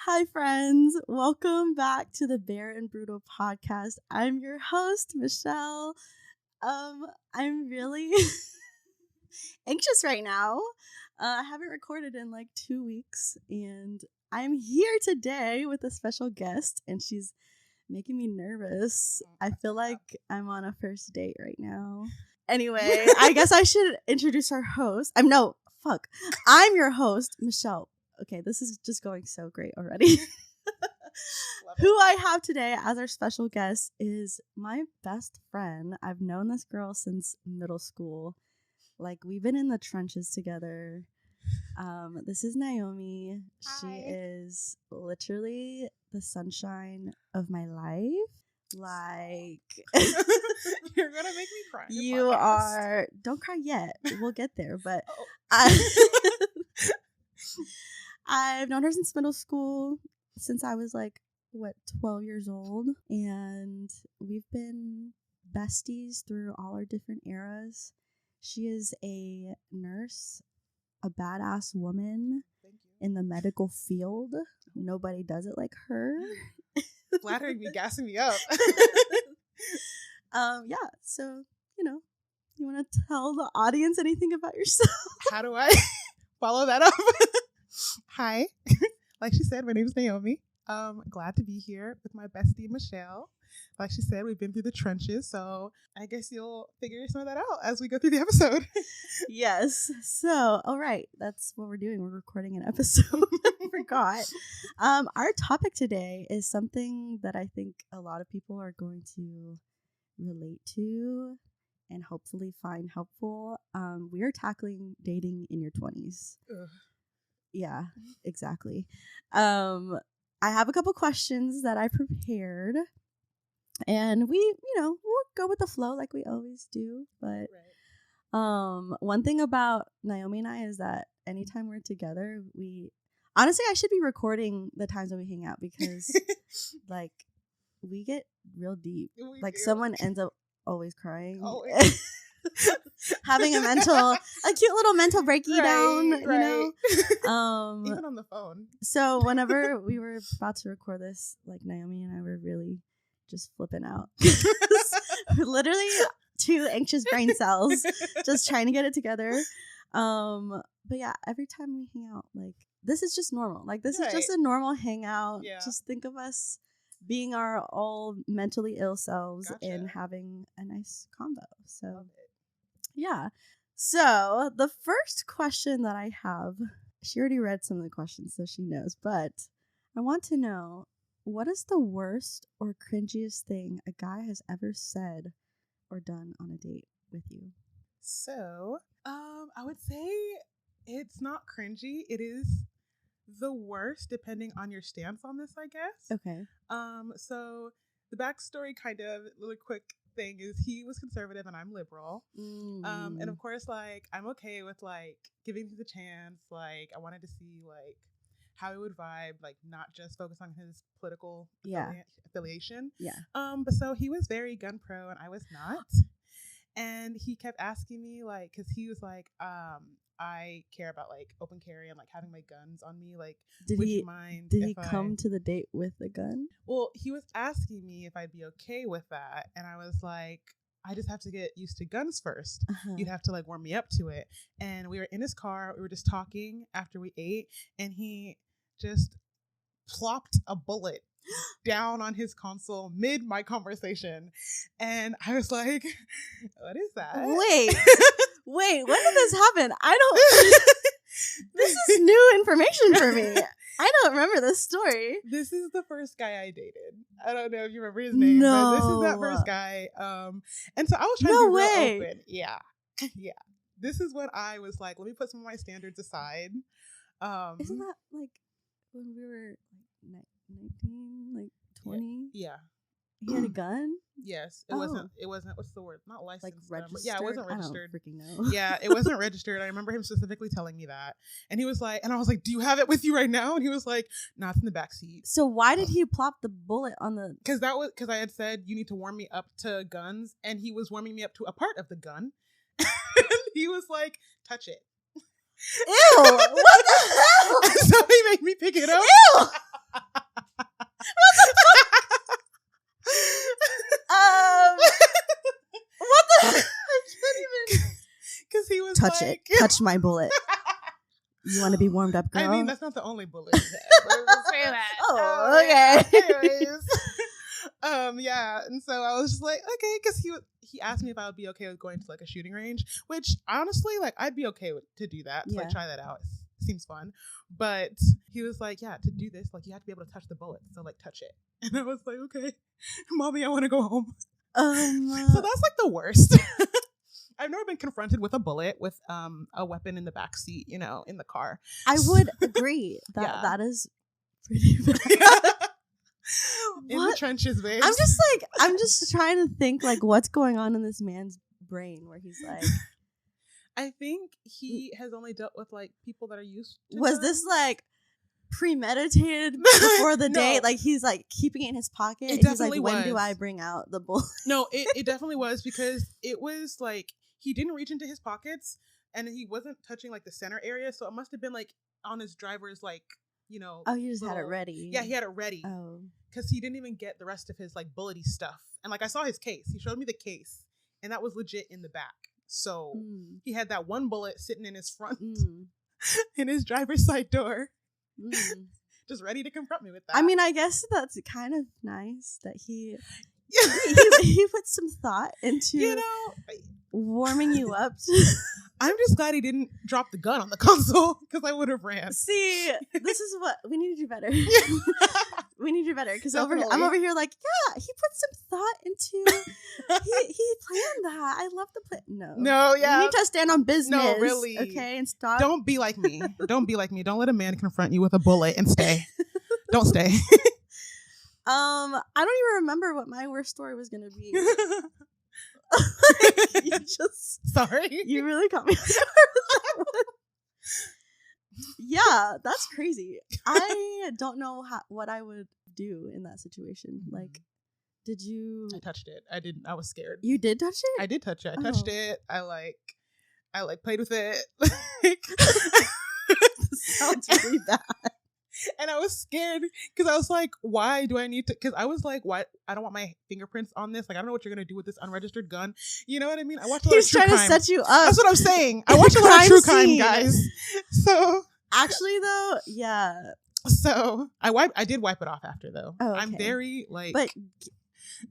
Hi, friends. Welcome back to the Bear and Brutal podcast. I'm your host, Michelle. I'm really anxious right now. I haven't recorded in like 2 weeks, and I'm here today with a special guest, and she's making me nervous. I feel like I'm on a first date right now. Anyway, I guess I should introduce our host. I'm your host, Michelle. Okay, this is just going so great already. Who I have today as our special guest is my best friend. I've known this girl since middle school. Like, we've been in the trenches together. This is Naomi. Hi. She is literally the sunshine of my life. Like, you're gonna make me cry. You are. Don't cry yet. We'll get there. But I've known her since middle school, since I was 12 years old. And we've been besties through all our different eras. She is a nurse, a badass woman in the medical field. Nobody does it like her. Flattering me, gassing me up. Yeah, so, you want to tell the audience anything about yourself? How do I follow that up? Hi. Like she said, my name is Naomi. Glad to be here with my bestie, Michelle. Like she said, we've been through the trenches, so I guess you'll figure some of that out as we go through the episode. Yes. So, all right. That's what we're doing. We're recording an episode. I forgot. Our topic today is something that I think a lot of people are going to relate to and hopefully find helpful. We are tackling dating in your 20s. Ugh. Yeah, exactly. I have a couple questions that I prepared. And we'll go with the flow like we always do. But one thing about Naomi and I is that anytime we're together, honestly, I should be recording the times that we hang out because we get real deep. Someone ends up always crying. Having a cute little mental breakdown, Even on the phone. So whenever we were about to record this, Naomi and I were really just flipping out. Literally 2 anxious brain cells just trying to get it together. But yeah, every time we hang out, this is just normal. This is just a normal hangout. Yeah. Just think of us being our all mentally ill selves and having a nice combo. So yeah. So the first question that I have, she already read some of the questions, so she knows, but I want to know, what is the worst or cringiest thing a guy has ever said or done on a date with you? So, I would say it's not cringy. It is the worst, depending on your stance on this, I guess. Okay. So the backstory, kind of really quick thing, is he was conservative and I'm liberal. And of course, I'm okay with giving things a chance. I wanted to see how he would vibe, not just focus on his political affiliation. Yeah. But so he was very gun pro and I was not. And he kept asking me, because he was I care about open carry and having my guns on me. Would you mind? Did he come to the date with a gun? Well, he was asking me if I'd be okay with that, and I was like, I just have to get used to guns first. You'd have to warm me up to it. And we were in his car. We were just talking after we ate, and he just plopped a bullet down on his console mid my conversation, and I was like, "What is that?" Wait, when did this happen? This is new information for me. I don't remember this story. This is the first guy I dated. I don't know if you remember his name, but this is that first guy. And so I was trying to be real open. Yeah. This is when I was let me put some of my standards aside. Isn't that when we were 19, 20? Yeah. He had a gun? Yes. It wasn't, what's the word? Not licensed. Registered? Yeah, it wasn't registered. I don't freaking know. Yeah, it wasn't registered. I remember him specifically telling me that. And he was and I was like, do you have it with you right now? And he was like, no, it's in the back seat. So why did he plop the bullet on the... Because I had said, you need to warm me up to guns. And he was warming me up to a part of the gun. He was like, touch it. Ew! What the hell? So he made me pick it up. Ew! touch like, it. Touch my bullet. You want to be warmed up, girl? I mean, that's not the only bullet you have. But we'll say that. Oh, okay. Yeah. Anyways, yeah. And so I was just like, okay, because he asked me if I would be okay with going to like a shooting range, which honestly, like, I'd be okay to do that, to like try that out. It seems fun. But he was like, yeah, to do this, like, you have to be able to touch the bullet. So like, touch it. And I was like, okay, mommy, I want to go home. So that's like the worst. I've never been confronted with a bullet with a weapon in the back seat, you know, in the car. I would agree that that is pretty bad. In the trenches, babe. I'm just trying to think like what's going on in this man's brain where he's like, I think he has only dealt with like people that are used to was them. this like premeditated before the date? Like he's like keeping it in his pocket. It definitely he's like, when was. do I bring out the bullet? No, it definitely was, because it was like he didn't reach into his pockets and he wasn't touching like the center area, so it must have been like on his driver's, like, you know. Oh, he just had it ready. Yeah, he had it ready. Oh, because he didn't even get the rest of his like bullety stuff. And like I saw his case. He showed me the case, and that was legit in the back. So he had that one bullet sitting in his front, in his driver's side door, just ready to confront me with that. I mean, I guess that's kind of nice that he put some thought into, you know, warming you up. I'm just glad he didn't drop the gun on the console, because I would have ran. See, this is what we need to do better. We need to do better, because I'm over here like, yeah, he put some thought into. he planned that. I love the plan. No, yeah. You need to stand on business. No, really. Okay, and stop. Don't be like me. Don't be like me. Don't let a man confront you with a bullet and stay. Don't stay. I don't even remember what my worst story was gonna be. You really caught me off guard with that one. Yeah, that's crazy. I don't know what I would do in that situation. Like, did you? I touched it. I didn't. I was scared. You did touch it? I did touch it. I touched it. I played with it. Sounds really bad. And I was scared because I was like, why do I need to? Because I was like, why? I don't want my fingerprints on this. Like, I don't know what you're going to do with this unregistered gun. You know what I mean? I watched a lot of true crime. He's trying to set you up. That's what I'm saying. I watch a lot of true crime, guys. So. Actually, though, yeah. So I did wipe it off after, though. Oh, okay. I'm very, like, but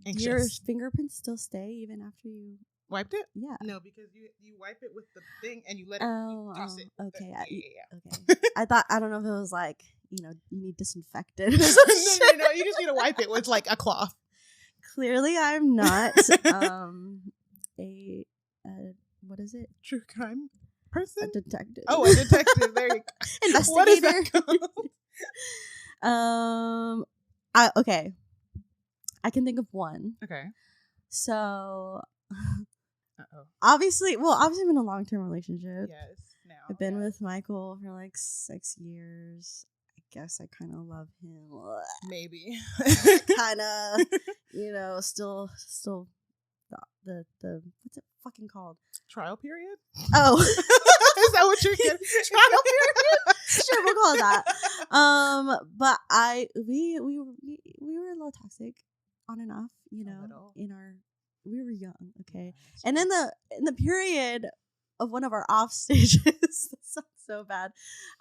anxious. Your fingerprints still stay even after you wiped it? Yeah. No, because you wipe it with the thing and you let it, you toss it. Okay. Yeah. Okay. I don't know if it was like, you know, you need disinfectant. No. You just need to wipe it with like a cloth. Clearly, I'm not a what is it? True crime person? A detective. Oh, a detective. There you go. Investigator. What is that called? Okay. I can think of one. Okay. So, obviously I'm in a long-term relationship. Yes. Now. I've been with Michael for like 6 years. I guess I kind of love him. Maybe. Kind of, you know, still the what's it fucking called? Trial period? Oh. Is that what you're getting? Trial period? Sure, we'll call it that. But we were a little toxic on and off, you know, we were young, okay? And in the period of one of our off stages, that sounds so bad,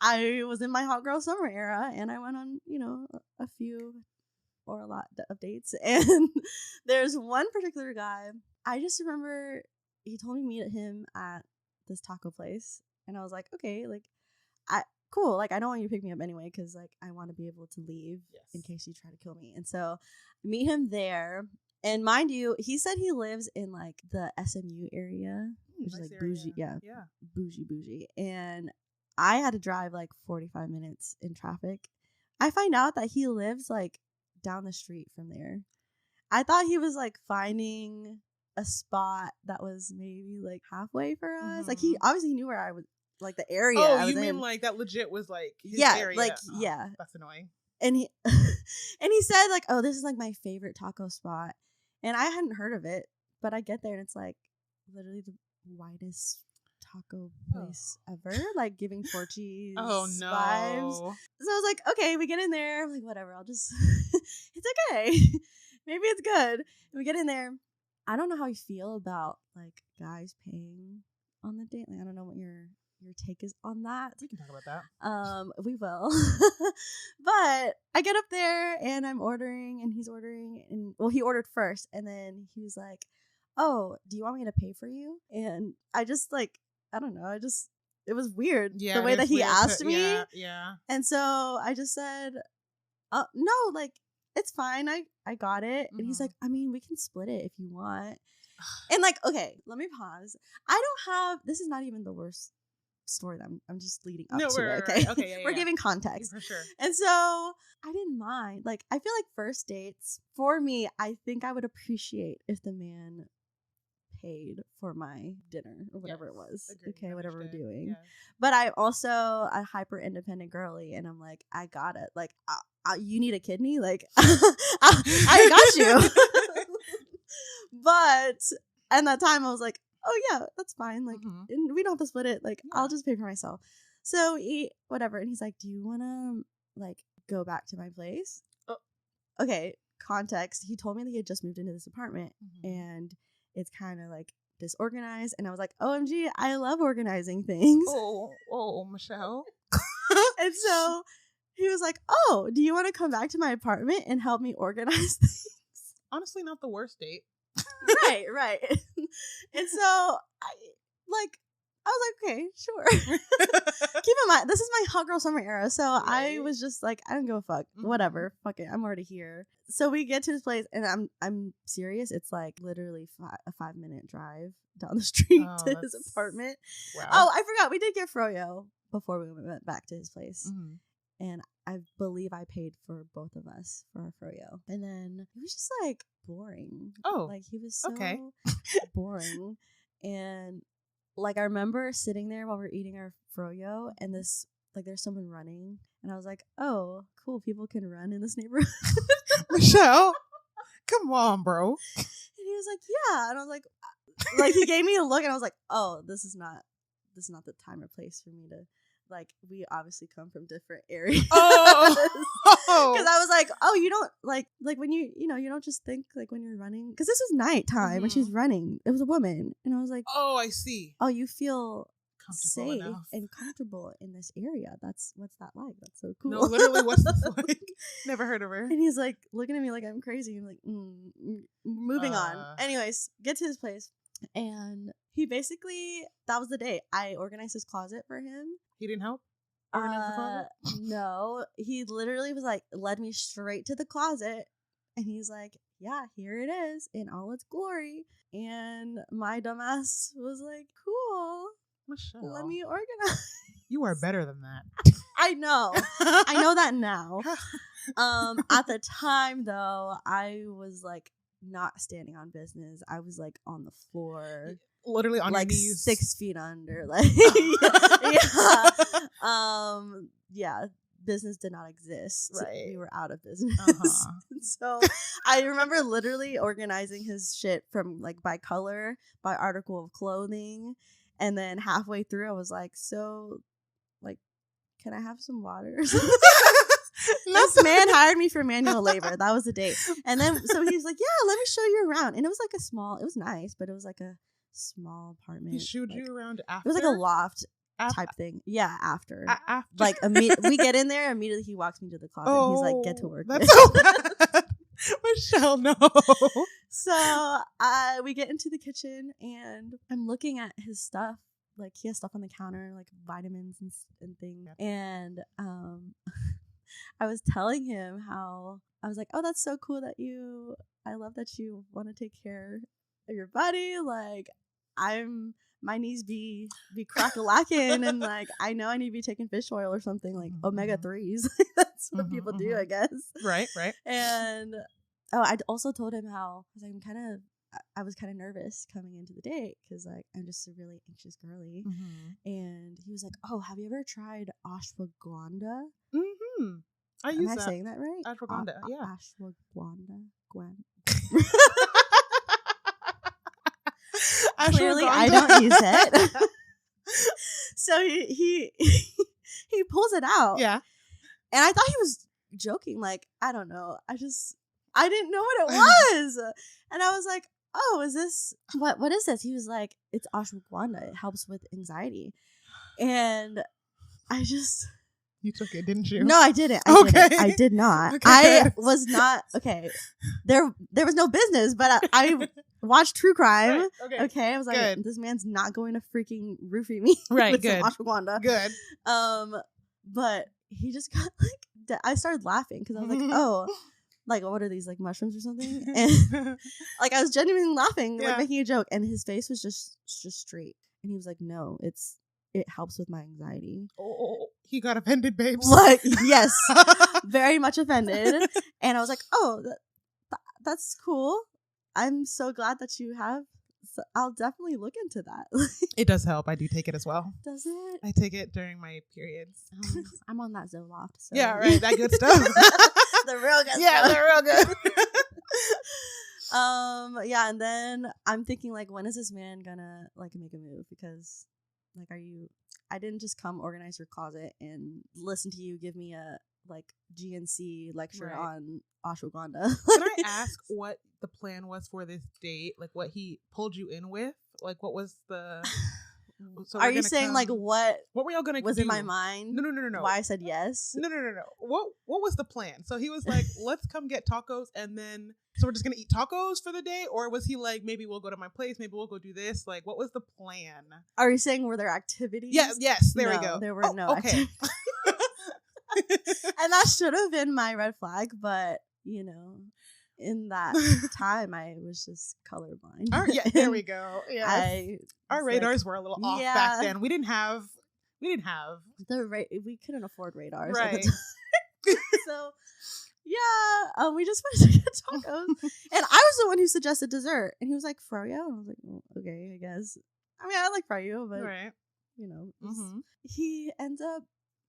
I was in my hot girl summer era, and I went on, you know, a few or a lot of dates, and there's one particular guy, I just remember he told me to meet him at this taco place, and I was like, okay, like, cool, like, I don't want you to pick me up anyway, because, like, I want to be able to leave in case you try to kill me. And so meet him there, and mind you, he said he lives in like the SMU area, which nice is like area. bougie, bougie, and I had to drive like 45 minutes in traffic. I find out that he lives like down the street from there. I thought he was like finding a spot that was maybe like halfway for us. Like, he obviously knew where I was, like the area. Oh, you mean like that legit was like his area? Like, yeah. That's annoying. And he said like, oh, this is like my favorite taco spot, and I hadn't heard of it, but I get there and it's like literally the widest taco place ever, like giving Portuguese vibes. So I was like, okay, we get in there, I'm like, whatever, I'll just it's okay. Maybe it's good. And we get in there. I don't know how you feel about like guys paying on the date? Like, I don't know what your take is on that. We can talk about that. We will. But I get up there and I'm ordering and he's ordering, and well, he ordered first and then he was like, "Oh, do you want me to pay for you?" And I just like, I don't know, it was weird the way that he asked me. Yeah. And so I just said, no, like, it's fine. I got it. And he's like, I mean, we can split it if you want. And like, okay, let me pause. This is not even the worst story that I'm just leading up to it. Okay. Okay. Yeah, We're giving context. For sure. And so I didn't mind. Like, I feel like first dates, for me, I think I would appreciate if the man paid for my dinner or whatever it was. Agreed. Okay, whatever we're doing. Yes. But I'm also a hyper independent girly, and I'm like, I got it. Like, you need a kidney? Like, I got you. But at that time, I was like, oh yeah, that's fine. Like, and we don't have to split it. Like, I'll just pay for myself. So whatever. And he's like, do you want to like go back to my place? Oh. Okay. Context. He told me that he had just moved into this apartment and it's kind of like disorganized. And I was like, OMG, I love organizing things. Oh, Michelle. And so he was like, oh, do you want to come back to my apartment and help me organize things? Honestly, not the worst date. Right. And so I was like, okay, sure. Keep in mind, this is my hot girl summer era, so right. I was just like, I don't give a fuck. Whatever, fuck it, I'm already here. So we get to this place, and I'm serious. It's like literally a 5-minute drive down the street to his apartment. Wow. Oh, I forgot, we did get froyo before we went back to his place, and I believe I paid for both of us for our froyo. And then it was just like boring. Oh, like he was so boring. And like I remember sitting there while we're eating our froyo, and this like there's someone running, and I was like, oh, cool, people can run in this neighborhood. Michelle, come on, bro. And he was like, yeah, and I was like he gave me a look, and I was like, oh, this is not the time or place for me to. Like, we obviously come from different areas. Oh, because I was like, oh, you don't like when you don't just think like when you're running, because this was nighttime when she's running. It was a woman, and I was like, oh, I see. Oh, you feel safe and comfortable in this area. What's that like? That's so cool. No, literally, what's this like? Never heard of her. And he's like looking at me like I'm crazy. I'm like, moving on. Anyways, get to his place, and he basically, that was the day. I organized his closet for him. He didn't help? Organize the closet? No. He literally was like, led me straight to the closet. And he's like, yeah, here it is in all its glory. And my dumbass was like, cool. Michelle, let me organize. You are better than that. I know. I know that now. At the time, though, I was like not standing on business. I was like on the floor. Literally on like your knees. 6 feet under. Like, yeah. Business did not exist. Right. We were out of business. So I remember literally organizing his shit from like by color, by article of clothing. And then halfway through I was like, so like, can I have some water? This man hired me for manual labor. That was the date. And then so he was like, yeah, let me show you around. And it was like it was nice, but it was like a small apartment. He showed you around after? It was like a loft type thing. Yeah, after. After? Like, we get in there, immediately he walks me to the closet. Oh, he's like, get to work. That's so bad. Michelle, no. So we get into the kitchen, and I'm looking at his stuff. Like, he has stuff on the counter, like vitamins and things. Yeah. And I was telling him how, I was like, oh, that's so cool that I love that you want to take care of your body. Like, my knees be crack-a-lacking, and like I know I need to be taking fish oil or something, like omega-3s. That's what people do, I guess. Right. And I also told him how I was kind of nervous coming into the date because like I'm just a really anxious girly. And he was like, oh, have you ever tried ashwagandha? I use Am I that. saying that right? Ashwagandha, yeah. Ashwagandha. Clearly, I don't use it. So he pulls it out. Yeah. And I thought he was joking. Like, I don't know. I didn't know what it was. And I was like, oh, is this what is this? He was like, it's ashwagandha. It helps with anxiety. And I just You took it, didn't you? No, I didn't. I did not. Okay. I was not okay. There was no business, but I watched true crime. Right. Okay. I was like, Good. this man's not going to freaking roofie me Right, with good. some ashwagandha. Good. But he just got like I started laughing because I was like, oh, like what are these, like mushrooms or something? And like I was genuinely laughing, like making a joke, and his face was just straight, and he was like, no, it helps with my anxiety. Oh, he got offended, babes. Like, yes, very much offended. And I was like, oh, that's cool. I'm so glad that you have. So I'll definitely look into that. It does help. I do take it as well. Does it? I take it during my periods. I'm on that Zoloft. So. Yeah, right. That good stuff. The real good Yeah, stuff. they're real good. Yeah, and then I'm thinking, like, when is this man gonna like make a move? Because like, I didn't just come organize your closet and listen to you give me a like GNC lecture on ashwagandha. Can I ask what the plan was for this date? Like what he pulled you in with? Like what was the So are you saying like what were y'all gonna was do? in my mind? No. Why I said yes? No. What was the plan? So he was like, let's come get tacos, and then so we're just gonna eat tacos for the day, or was he like, maybe we'll go to my place, maybe we'll go do this? Like, what was the plan? Are you saying were there activities? Yes. There we No, go. there were no okay. activities. And that should have been my red flag, but you know, in that time I was just colorblind. Yeah, there we go. Yeah, our radars were a little off back then. We didn't have we couldn't afford radars right. at the time. So yeah, we just went to get tacos, and I was the one who suggested dessert, and he was like froyo, and I was like, well, okay, I guess. I mean, I like froyo, but right. you know, he ends up.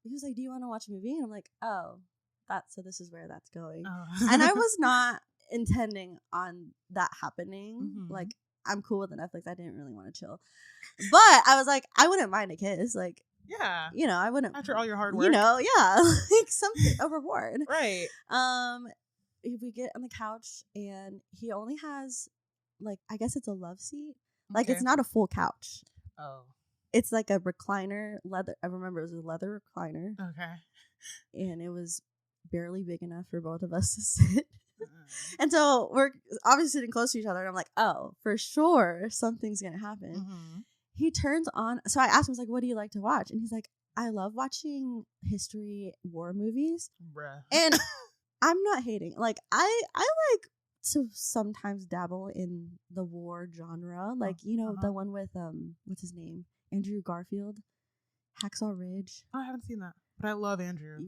He was like, do you want to watch a movie? And I'm like, oh, so this is where that's going. Oh. And I was not intending on that happening. Like, I'm cool with the Netflix. I didn't really want to chill. But I was like, I wouldn't mind a kiss. Like, yeah. You know, I wouldn't. After all your hard work. You know, yeah. Like, something, a reward. Right. We get on the couch, and he only has, like, I guess it's a love seat. Like, it's not a full couch. Oh. It's like a recliner, leather. I remember it was a leather recliner. Okay. And it was barely big enough for both of us to sit. And so we're obviously sitting close to each other. And I'm like, oh, for sure, something's going to happen. He turns on. So I asked him, I was like, what do you like to watch? And he's like, I love watching history war movies. Bruh. And I'm not hating. Like, I like to sometimes dabble in the war genre. Like, you know, the one with, what's his name? Andrew Garfield, Hacksaw Ridge. Oh, I haven't seen that, but I love Andrew.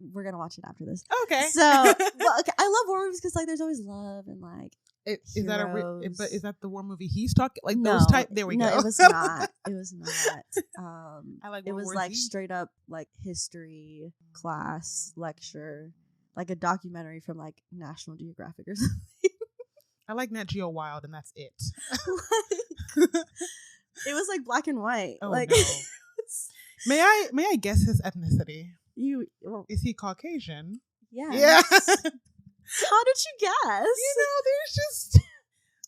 We're gonna watch it after this. Okay. So, well, okay, I love war movies because like there's always love and like. Is that but is that the war movie he's talking like no, those type? There we go. No, it was not. It was not. I like. It was like straight up like history class lecture, like a documentary from like National Geographic or something. I like Nat Geo Wild, and that's it. It was like black and white. Oh, like, no. May I guess his ethnicity? Is he Caucasian? Yeah. Yeah. How did you guess? You know,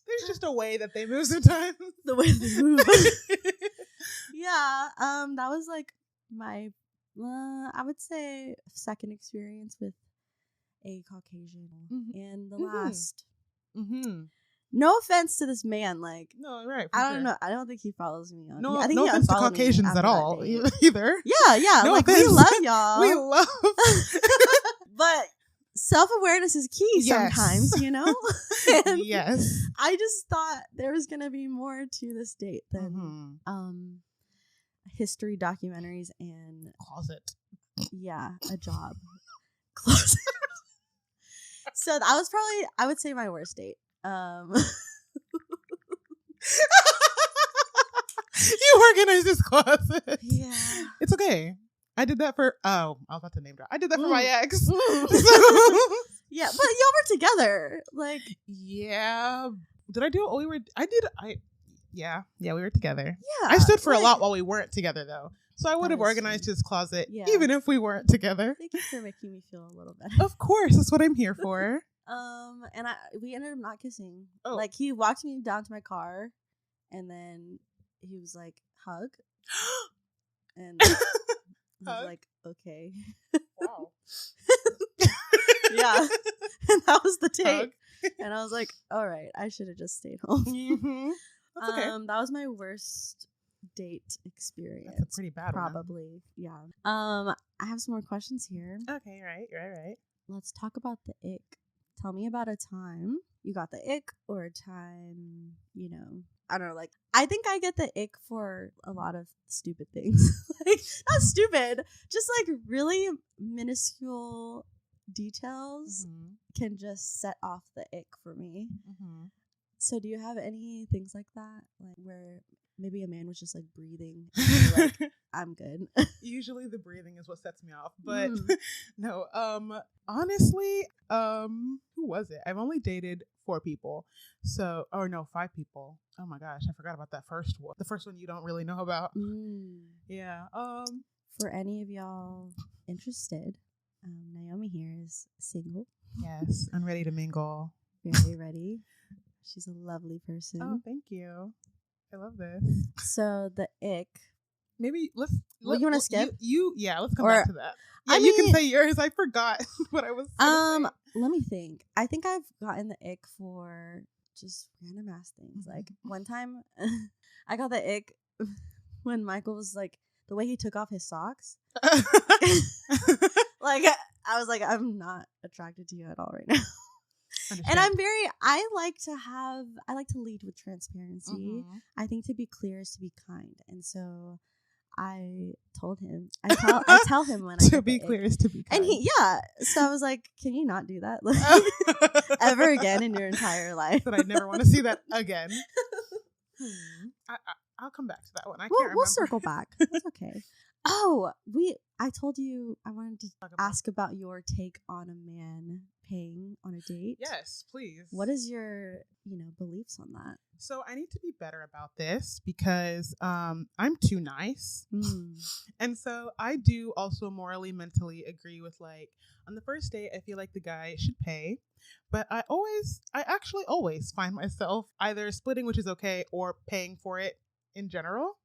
there's just a way that they move sometimes. The way they move. Yeah. That was like my I would say second experience with a Caucasian, and the last. No offense to this man, like no, right? I don't know. I don't think he follows me on. No, I think no offense to Caucasians at all, either. Yeah. No like offense. we love y'all. We love, but self-awareness is key sometimes, you know. And yes. I just thought there was gonna be more to this date than history documentaries and closet. Yeah, a job. Closet. So that was probably, I would say, my worst date. You organized this closet. Yeah. It's okay. I did that for, I was about to name drop. I did that for my ex. So. Yeah, but y'all were together. Like. Yeah. Did I do it? Yeah, we were together. Yeah. I stood for a lot while we weren't together, though. So I would have organized his closet even if we weren't together. Thank you for making me feel a little better. Of course. That's what I'm here for. And we ended up not kissing. Oh. Like, he walked me down to my car, and then he was like, hug. And I was like, okay. Wow. Yeah. And that was the date. Hug. And I was like, all right, I should have just stayed home. Mm-hmm. That's okay. That was my worst date experience. That's a pretty bad one. Probably. Yeah. I have some more questions here. Okay, right. Let's talk about the ick. Tell me about a time you got the ick, or a time, you know, I don't know, like, I think I get the ick for a lot of stupid things. Like, not stupid, just like really minuscule details can just set off the ick for me. So do you have any things like that, like where maybe a man was just like breathing and you're like, I'm good? Usually the breathing is what sets me off, but no, honestly, who was it? I've only dated 4 people. So, or no, 5 people. Oh my gosh, I forgot about that first one. The first one you don't really know about. Yeah. For any of y'all interested, Naomi here is single. Yes, I'm ready to mingle. Very ready. She's a lovely person. Oh, thank you. I love this. So the ick. Maybe you want to skip? Yeah, let's come back to that. Yeah, I you mean, can say yours. I forgot what I was gonna say. Let me think. I think I've gotten the ick for just random ass things. Like, one time I got the ick when Michael was like, the way he took off his socks. Like, I was like, I'm not attracted to you at all right now. And I like to lead with transparency. I think to be clear is to be kind. And so I told him, I tell him when to be clear is to be kind. And so I was like, can you not do that ever again in your entire life? But I never want to see that again. I'll come back to that one. We'll circle back. It's okay. Oh, I told you I wanted to ask about your take on a man paying on a date. Yes, please. What is your, beliefs on that? So I need to be better about this because I'm too nice. And so I do also morally, mentally agree with, like, on the first date, I feel like the guy should pay. But I actually always find myself either splitting, which is okay, or paying for it in general.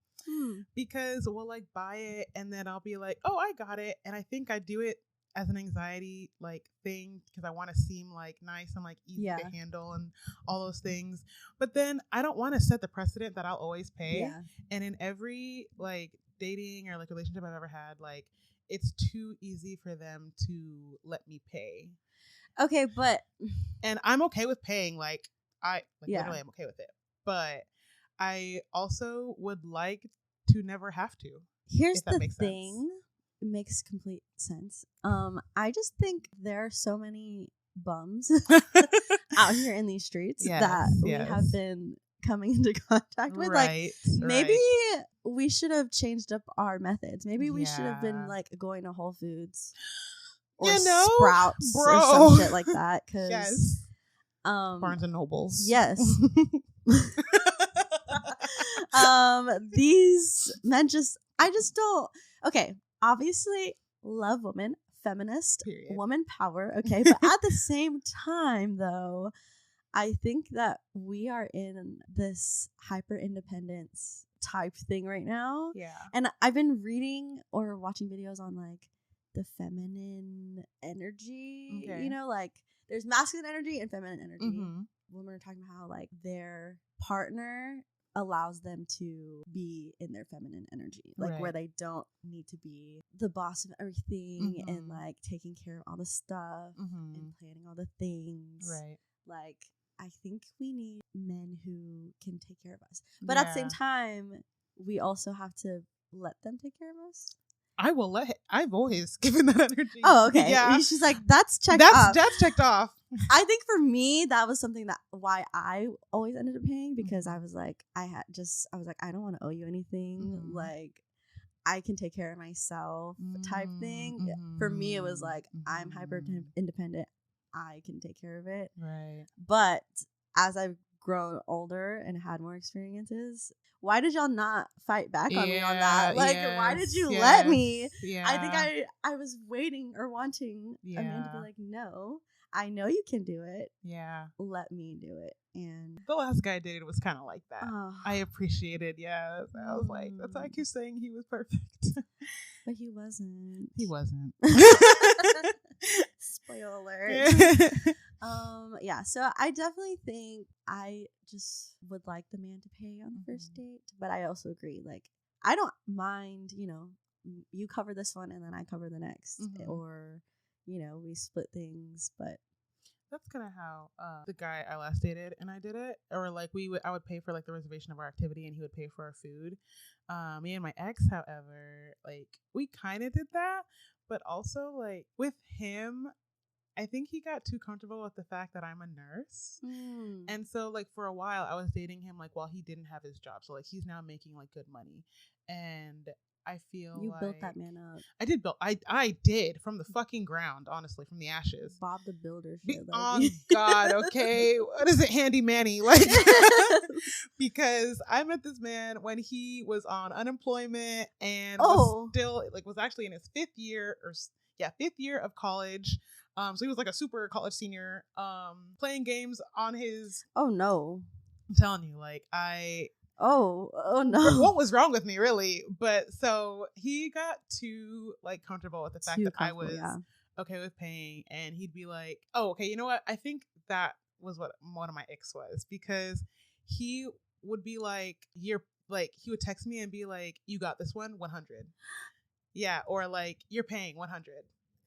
Because we'll like buy it and then I'll be like, oh, I got it. And I think I do it as an anxiety like thing because I want to seem like nice and like easy to handle and all those things. But then I don't want to set the precedent that I'll always pay. Yeah. And in every like dating or like relationship I've ever had, like it's too easy for them to let me pay. Okay, and I'm okay with paying. Literally I'm okay with it. But I also would like to never have to. Here's the thing. It makes complete sense. I just think there are so many bums out here in these streets that we have been coming into contact with. Right, maybe we should have changed up our methods. Maybe we should have been like going to Whole Foods or Sprouts or some shit like that. Cause, Barnes and Nobles. Yes. These men I just don't. Okay, obviously love women, feminist, period. Woman power. Okay, but at the same time, though, I think that we are in this hyper independence type thing right now. Yeah, and I've been reading or watching videos on like the feminine energy. Okay. Like there's masculine energy and feminine energy. Women are talking about how like their partner allows them to be in their feminine energy, like where they don't need to be the boss of everything and like taking care of all the stuff and planning all the things. Right. Like I think we need men who can take care of us, but at the same time, we also have to let them take care of us. I've always given that energy. Oh, okay. Yeah. She's like, that's checked off. That's checked off. I think for me, that was something why I always ended up paying, because I was like, I was like, I don't want to owe you anything. Like, I can take care of myself type thing. For me, it was like, I'm hyper independent. I can take care of it. Right. But as I've grown older and had more experiences, why did y'all not fight back on me on that? Like, why did you let me? Yeah. I think I was waiting or wanting a man to be like, no, I know you can do it. Yeah. Let me do it. And the last guy I dated was kind of like that. I appreciated, yeah. I was like, that's why I keep saying he was perfect. But he wasn't. He wasn't. Spoiler alert. Yeah, so I definitely think I just would like the man to pay on the first date. But I also agree, like, I don't mind, you know, you cover this one and then I cover the next. Or, you know, we split things, but that's kind of how the guy I last dated and I did it. Or like I would pay for like the reservation of our activity and he would pay for our food. Me and my ex, however, like we kind of did that, but also like with him, I think he got too comfortable with the fact that I'm a nurse. And so like for a while I was dating him like while he didn't have his job. So like he's now making like good money. And I feel you like built that man up. I did build. I did from the fucking ground, honestly, from the ashes. Bob the Builder shit. Oh God, okay. What is it, Handy Manny? Like, because I met this man when he was on unemployment and was still like was actually in his fifth year of college. So he was like a super college senior, playing games on his. Oh no! I'm telling you, like Oh no! What was wrong with me, really? But so he got too like comfortable with the fact that I was okay with paying, and he'd be like, "Oh, okay, you know what? I think that was what one of my ex was," because he would be like, "You're like," he would text me and be like, "You got this one, 100." Yeah, or like, "You're paying 100."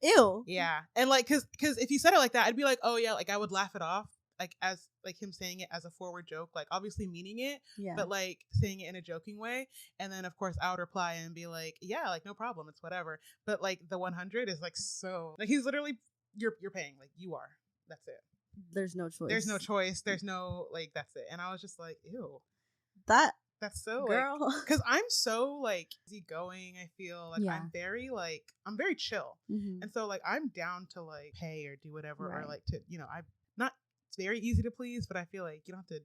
Ew. Yeah, and like, cause if you said it like that, I'd be like, "Oh yeah," like I would laugh it off. Like as like him saying it as a forward joke, like obviously meaning it, but like saying it in a joking way. And then of course I would reply and be like, yeah, like no problem, it's whatever. But like the 100 is like so like he's literally you're paying, like you are. That's it. There's no choice. There's no choice. There's no like that's it. And I was just like, ew. That's so girl. Like because I'm so like easygoing. I feel like I'm very chill, and so like I'm down to like pay or do whatever or like to I'm not. It's very easy to please, but I feel like you don't have to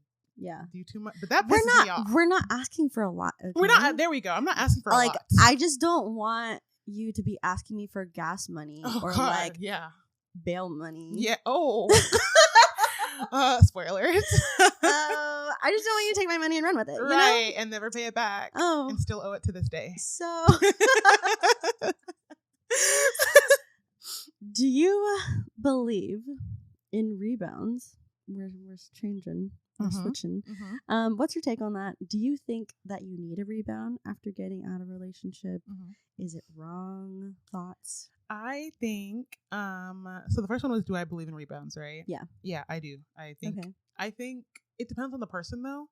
do too much. But that pisses me off. We're not asking for a lot. Okay? We're not. There we go. I'm not asking for a lot. I just don't want you to be asking me for gas money or God, bail money. Yeah. Oh. Spoilers. I just don't want you to take my money and run with it. Right, you know? And never pay it back. Oh. And still owe it to this day. So, do you believe in rebounds? We're changing. We're switching. What's your take on that? Do you think that you need a rebound after getting out of a relationship? Is it wrong? Thoughts? I think so the first one was, do I believe in rebounds, right? Yeah, I do. I think it depends on the person though,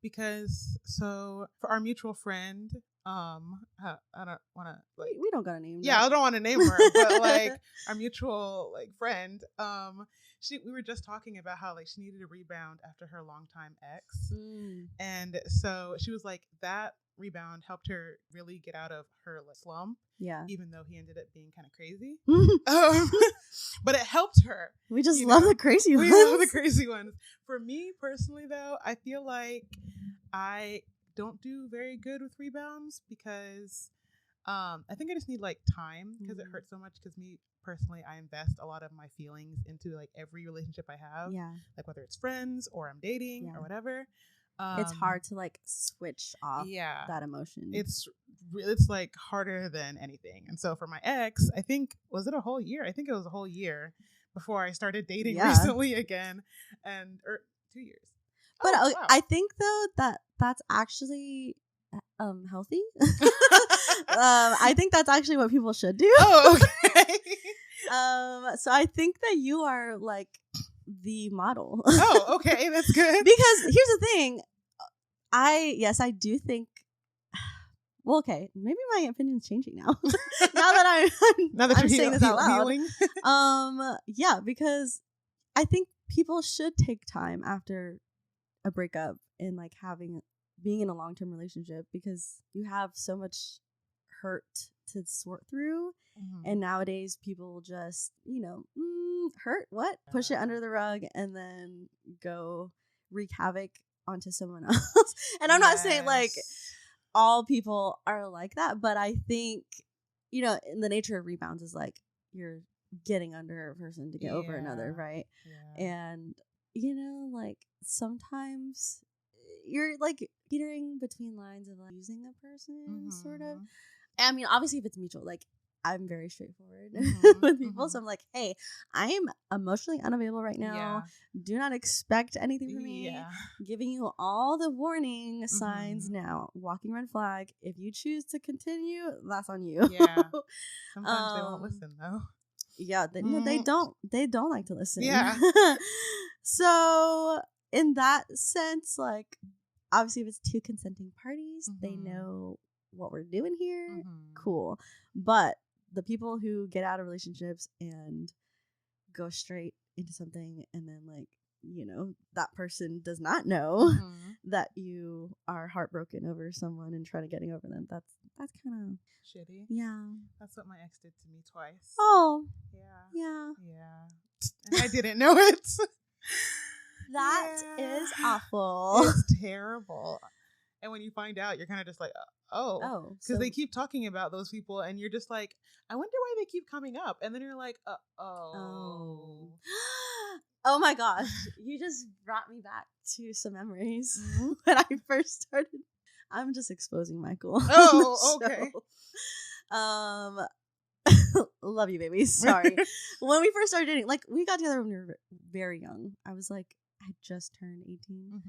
because so for our mutual friend, I don't want to like we don't got a name. Yeah, I don't want to name her, but like our mutual like friend, we were just talking about how like she needed a rebound after her longtime ex, and so she was like that rebound helped her really get out of her like, slump. Yeah, even though he ended up being kind of crazy, but it helped her. We just love the crazy ones. We love the crazy ones. For me personally, though, I feel like I don't do very good with rebounds because I think I just need like time because it hurts so much. Because me personally, I invest a lot of my feelings into like every relationship I have. Yeah, like whether it's friends or I'm dating or whatever. It's hard to like switch off that emotion. It's like harder than anything. And so for my ex, I think was it a whole year? I think it was a whole year before I started dating recently again, or 2 years. But wow. I think though that's actually healthy. I think that's actually what people should do. Oh, okay. So I think that you are like the model. Oh, okay, that's good. Because here's the thing, I do think. Well, okay, maybe my opinion's changing now. now that I'm saying this out loud. Yeah, because I think people should take time after a breakup and like being in a long-term relationship because you have so much hurt to sort through. And nowadays people will just, hurt what? Push it under the rug and then go wreak havoc onto someone else. And I'm not saying like all people are like that, but I think, in the nature of rebounds is like you're getting under a person to get over another, right? Yeah. And like sometimes you're like teetering between lines of like using a person, sort of. I mean, obviously, if it's mutual, like I'm very straightforward with people, so I'm like, hey, I am emotionally unavailable right now. Yeah. Do not expect anything from me. Yeah. Giving you all the warning signs now. Walking red flag. If you choose to continue, that's on you. Yeah. Sometimes they won't listen though. Yeah, no, they don't. They don't like to listen. Yeah. So in that sense, like obviously, if it's two consenting parties, they know what we're doing here. Cool. But the people who get out of relationships and go straight into something, and then like that person does not know that you are heartbroken over someone and trying to getting over them. That's kind of shitty. Yeah. That's what my ex did to me twice. Oh. Yeah. And I didn't know it. That is awful. It's terrible. And when you find out, you're kind of just like, oh, because they keep talking about those people, and you're just like, I wonder why they keep coming up. And then you're like, oh my gosh, you just brought me back to some memories when I first started. I'm just exposing Michael. Oh, okay. Love you, baby. Sorry. When we first started dating, like we got together when we were very young. I was like, I just turned 18.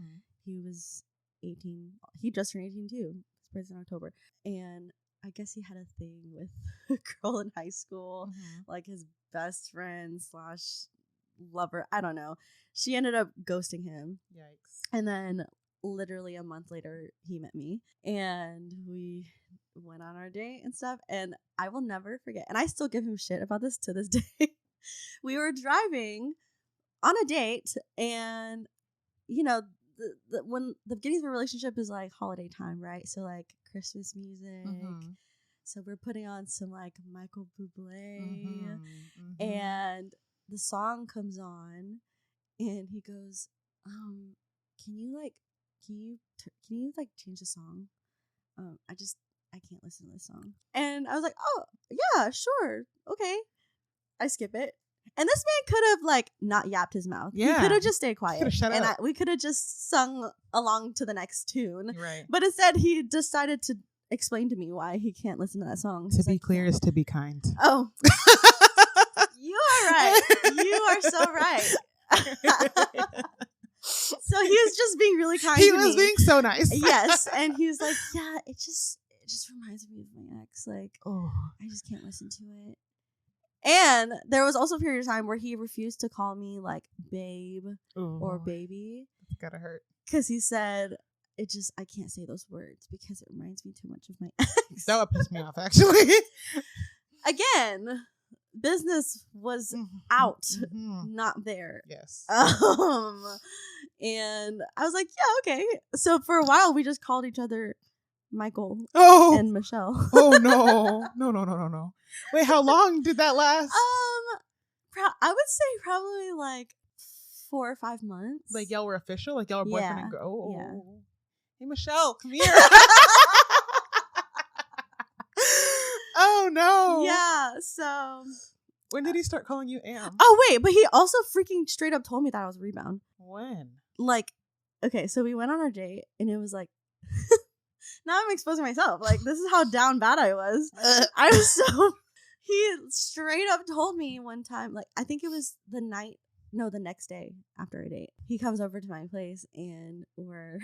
He was 18. He just turned 18 too. His birthday's in October. And I guess he had a thing with a girl in high school, like his best friend / lover. I don't know. She ended up ghosting him. Yikes. And then literally a month later, he met me and we went on our date and stuff. And I will never forget. And I still give him shit about this to this day. We were driving on a date, and when the beginning of a relationship is like holiday time, right? So like Christmas music. So we're putting on some like Michael Bublé, and the song comes on, and he goes, "Can you change the song? I can't listen to this song." And I was like, "Oh yeah, sure, okay." I skip it. And this man could have like not yapped his mouth. Yeah. He could have just stayed quiet. Shut up. We could have just sung along to the next tune. Right. But instead he decided to explain to me why he can't listen to that song. To be clear is to be kind. Oh. You are right. You are so right. So he was just being really kind to me. He was being so nice. Yes. And he was like, yeah, it just reminds me of my ex. Like, I just can't listen to it. And there was also a period of time where he refused to call me like babe or baby. It's gotta hurt. Because he said, I can't say those words because it reminds me too much of my ex. That would piss me off, actually. Again, business was out, not there. Yes. And I was like, yeah, okay. So for a while, we just called each other Michael and Michelle. Oh no. Wait, how long did that last? I would say probably like 4 or 5 months. Like y'all were official? Like y'all were boyfriend and girl? Yeah. Hey Michelle, come here. Oh no. Yeah, so when did he start calling you Am? Oh wait, but he also freaking straight up told me that I was a rebound. When? Like, okay, so we went on our date and it was like now I'm exposing myself. Like, this is how down bad I was. I was so... He straight up told me one time, like, I think it was the next day after a date. He comes over to my place and we're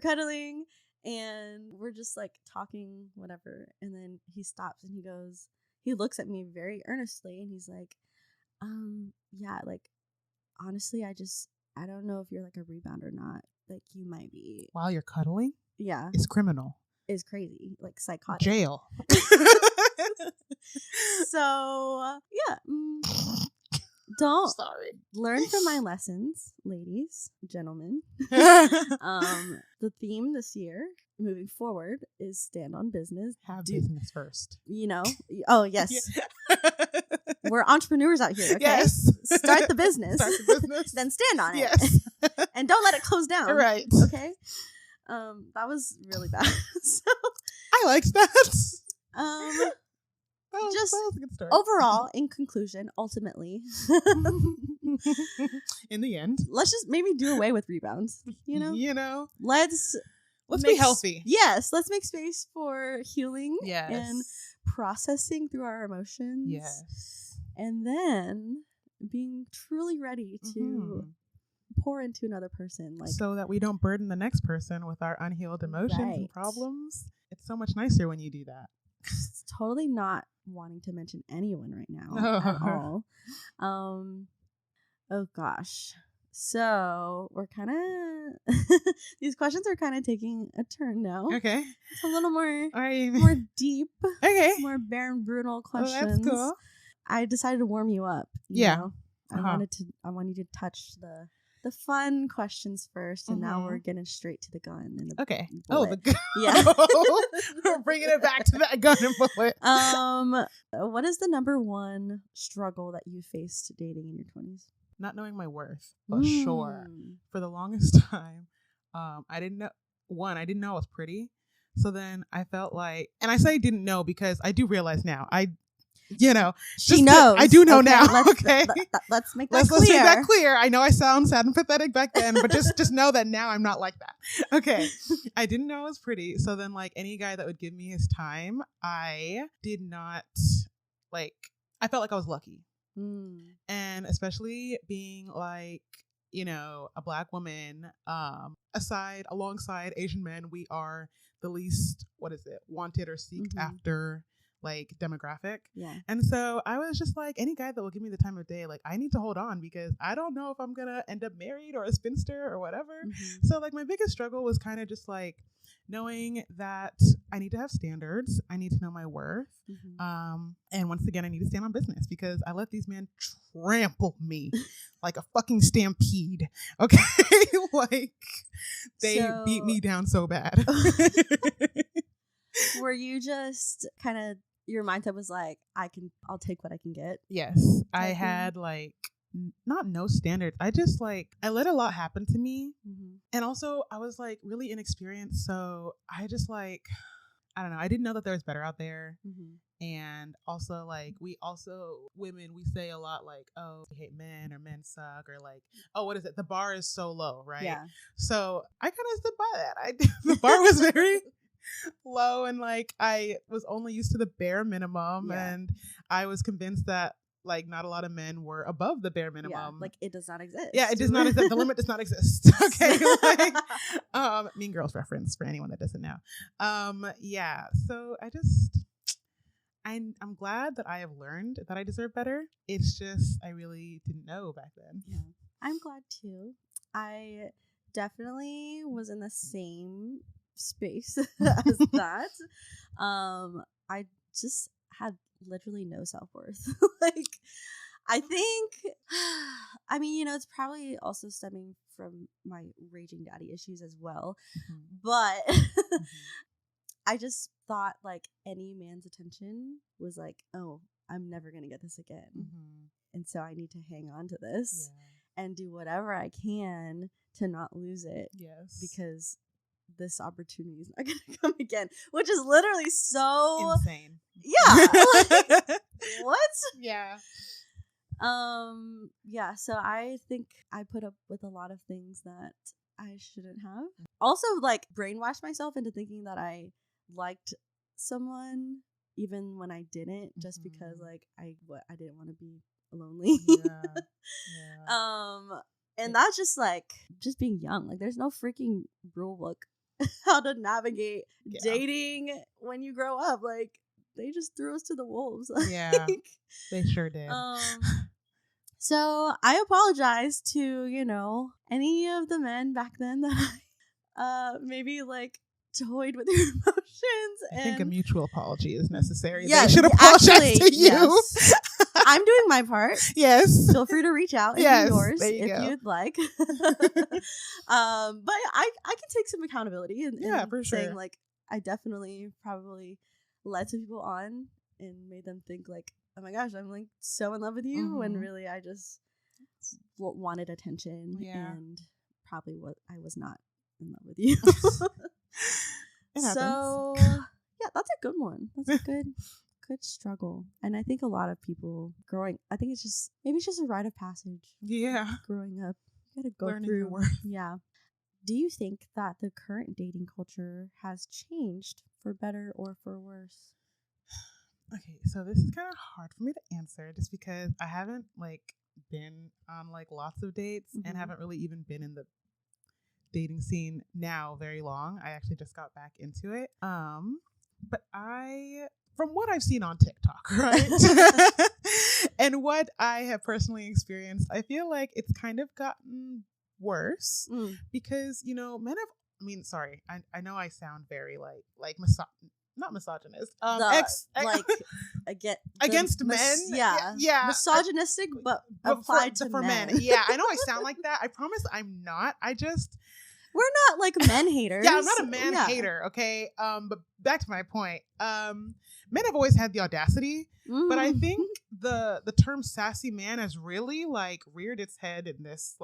cuddling and we're just, like, talking, whatever. And then he stops and he looks at me very earnestly and he's like, yeah, like, honestly, I don't know if you're, like, a rebound or not. Like, you might be. While you're cuddling? Yeah. It's criminal. It's crazy. Like psychotic. Jail. So, yeah. Don't learn from my lessons, ladies, gentlemen. The theme this year, moving forward, is stand on business. Have business first. Oh, yes. We're entrepreneurs out here, okay? Yes. Start the business. Then stand on it. Yes. And don't let it close down. Right. Okay? That was really bad. So, I liked that. Just that was a good story. overall, in conclusion, ultimately, in the end, let's just maybe do away with rebounds. Let's be healthy. Yes, let's make space for healing Yes. and processing through our emotions. Yes. And then being truly ready to pour into another person, so that we don't burden the next person with our unhealed emotions and problems. It's so much nicer when you do that. It's totally not wanting to mention anyone right now at all. Oh gosh. So we're kind of these questions are kind of taking a turn now. Okay. It's a little more more more deep. Okay. More bare and brutal questions. Oh, that's cool. I decided to warm you up. You know? I wanted to touch the fun questions first, and now we're getting straight to the gun and the bullet. Oh, the gun. Yeah. We're bringing it back to that gun and bullet. What is the number one struggle that you faced dating in your 20s? Not knowing my worth, for sure. For the longest time, I didn't know I was pretty. So then I felt like, and I say didn't know because I do realize now. She knows. I do know now. Let's make that clear. Let's make that clear. I know I sound sad and pathetic back then, but just know that now I'm not like that. Okay. I didn't know I was pretty. So then, like, any guy that would give me his time, I did not like. I felt like I was lucky, and especially being like, a Black woman. Alongside Asian men, we are the least wanted or seeked after. Like demographic. Yeah. And so I was just like, any guy that will give me the time of day, like I need to hold on because I don't know if I'm gonna end up married or a spinster or whatever. So like my biggest struggle was kind of just like knowing that I need to have standards. I need to know my worth. And once again, I need to stand on business because I let these men trample me like a fucking stampede. Okay. Like they beat me down so bad. Were you just kind of, your mindset was like, I'll take what I can get? Yes. I had like, not no standards. I just like, I let a lot happen to me. And also I was like really inexperienced. So I just like, I don't know. I didn't know that there was better out there. And also like, women, we say a lot like, oh, we hate men or men suck or like, oh, what is it? The bar is so low, right? Yeah. So I kind of stood by that. The bar was very low and like I was only used to the bare minimum and I was convinced that like not a lot of men were above the bare minimum. Like it does not exist. Yeah, it does not exist. The limit does not exist. Okay. Like Mean Girls reference for anyone that doesn't know. Yeah. So I'm glad that I have learned that I deserve better. It's just I really didn't know back then. Yeah. I'm glad too. I definitely was in the same space as that. I just had literally no self-worth. Like I think it's probably also stemming from my raging daddy issues as well. But I just thought like any man's attention was like, oh, I'm never gonna get this again. And so I need to hang on to this and do whatever I can to not lose it. Yes. Because this opportunity is not going to come again, which is literally so insane. Yeah. Like, what? Yeah. Yeah. So I think I put up with a lot of things that I shouldn't have. Also, like brainwashed myself into thinking that I liked someone even when I didn't, just because like I didn't want to be lonely. And that's just being young. Like there's no freaking rule book how to navigate dating when you grow up. Like they just threw us to the wolves. Yeah, they sure did. So I apologize to any of the men back then that I maybe like toyed with your emotions. I think a mutual apology is necessary. Yeah, they should apologize to you. Yes. I'm doing my part. Yes. Feel free to reach out and do yours if you'd like. But I can take some accountability and for sure. saying like I definitely probably led some people on and made them think like, oh my gosh, I'm like so in love with you, when really I just wanted attention and probably I was not in love with you. So yeah, that's a good one. That's a good could struggle. And I think a lot of people I think maybe it's just a rite of passage. Yeah. Growing up. You gotta go Learning through. your worth. Yeah. Do you think that the current dating culture has changed for better or for worse? Okay, so this is kind of hard for me to answer just because I haven't been on lots of dates and haven't really even been in the dating scene now very long. I actually just got back into it. But from what I've seen on TikTok, right? And what I have personally experienced, I feel like it's kind of gotten worse because, men have, sorry, I know I sound very not misogynist. Against men. Yeah. Misogynistic, but applied to men. Yeah, I know I sound like that. I promise I'm not. We're not men haters. Yeah, I'm not a man hater, okay? But back to my point. Men have always had the audacity, but I think the term sassy man has really reared its head in this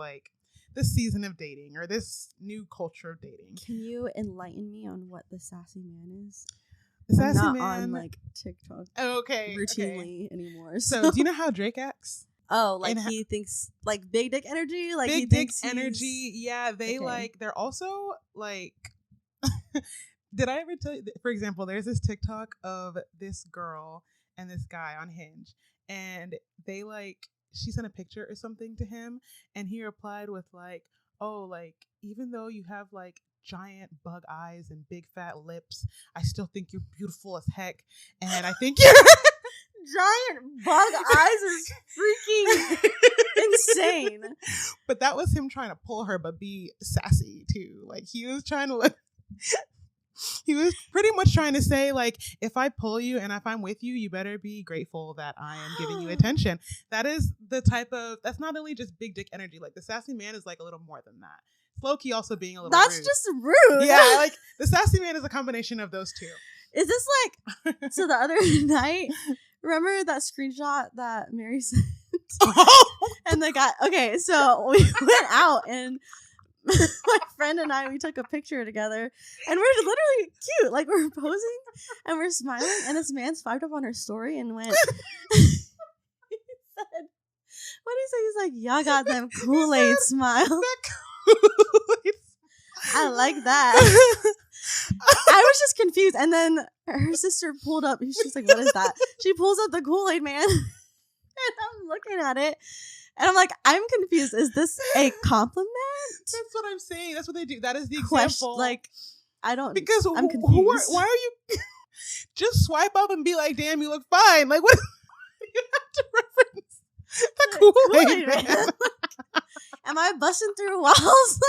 this season of dating or this new culture of dating. Can you enlighten me on what the sassy man is? The sassy I'm man not on TikTok routinely anymore. So do you know how Drake acts? Oh, he thinks big dick energy, big dick energy. Yeah, they're also Did I ever tell you? For example, there's this TikTok of this girl and this guy on Hinge, and they she sent a picture or something to him, and he replied with even though you have giant bug eyes and big fat lips, I still think you're beautiful as heck, and I think you're giant bug eyes is freaking insane. But that was him trying to pull her, but be sassy too. He was trying to he was pretty much trying to say if I pull you and if I'm with you, you better be grateful that I am giving you attention. That is the type of, that's not only just big dick energy. The sassy man is a little more than that. Low-key also being a little That's rude. just rude. Yeah, the sassy man is a combination of those two. Is this so the other night, remember that screenshot that Mary sent? And the guy, okay, so we went out and my friend and I, we took a picture together and we're literally cute. We're posing and we're smiling and this man swiped up on her story and went, he said, what did he say? He's like, y'all got them Kool-Aid smile. I like that. I was just confused. And then her sister pulled up. She's like, what is that? She pulls up the Kool-Aid man. And I'm looking at it. And I'm like, I'm confused. Is this a compliment? That's what I'm saying. That's what they do. That is the example. I don't. Because I'm confused. Why are you just swipe up and be like, damn, you look fine? What? You have to reference the Kool-Aid man. Am I busting through walls?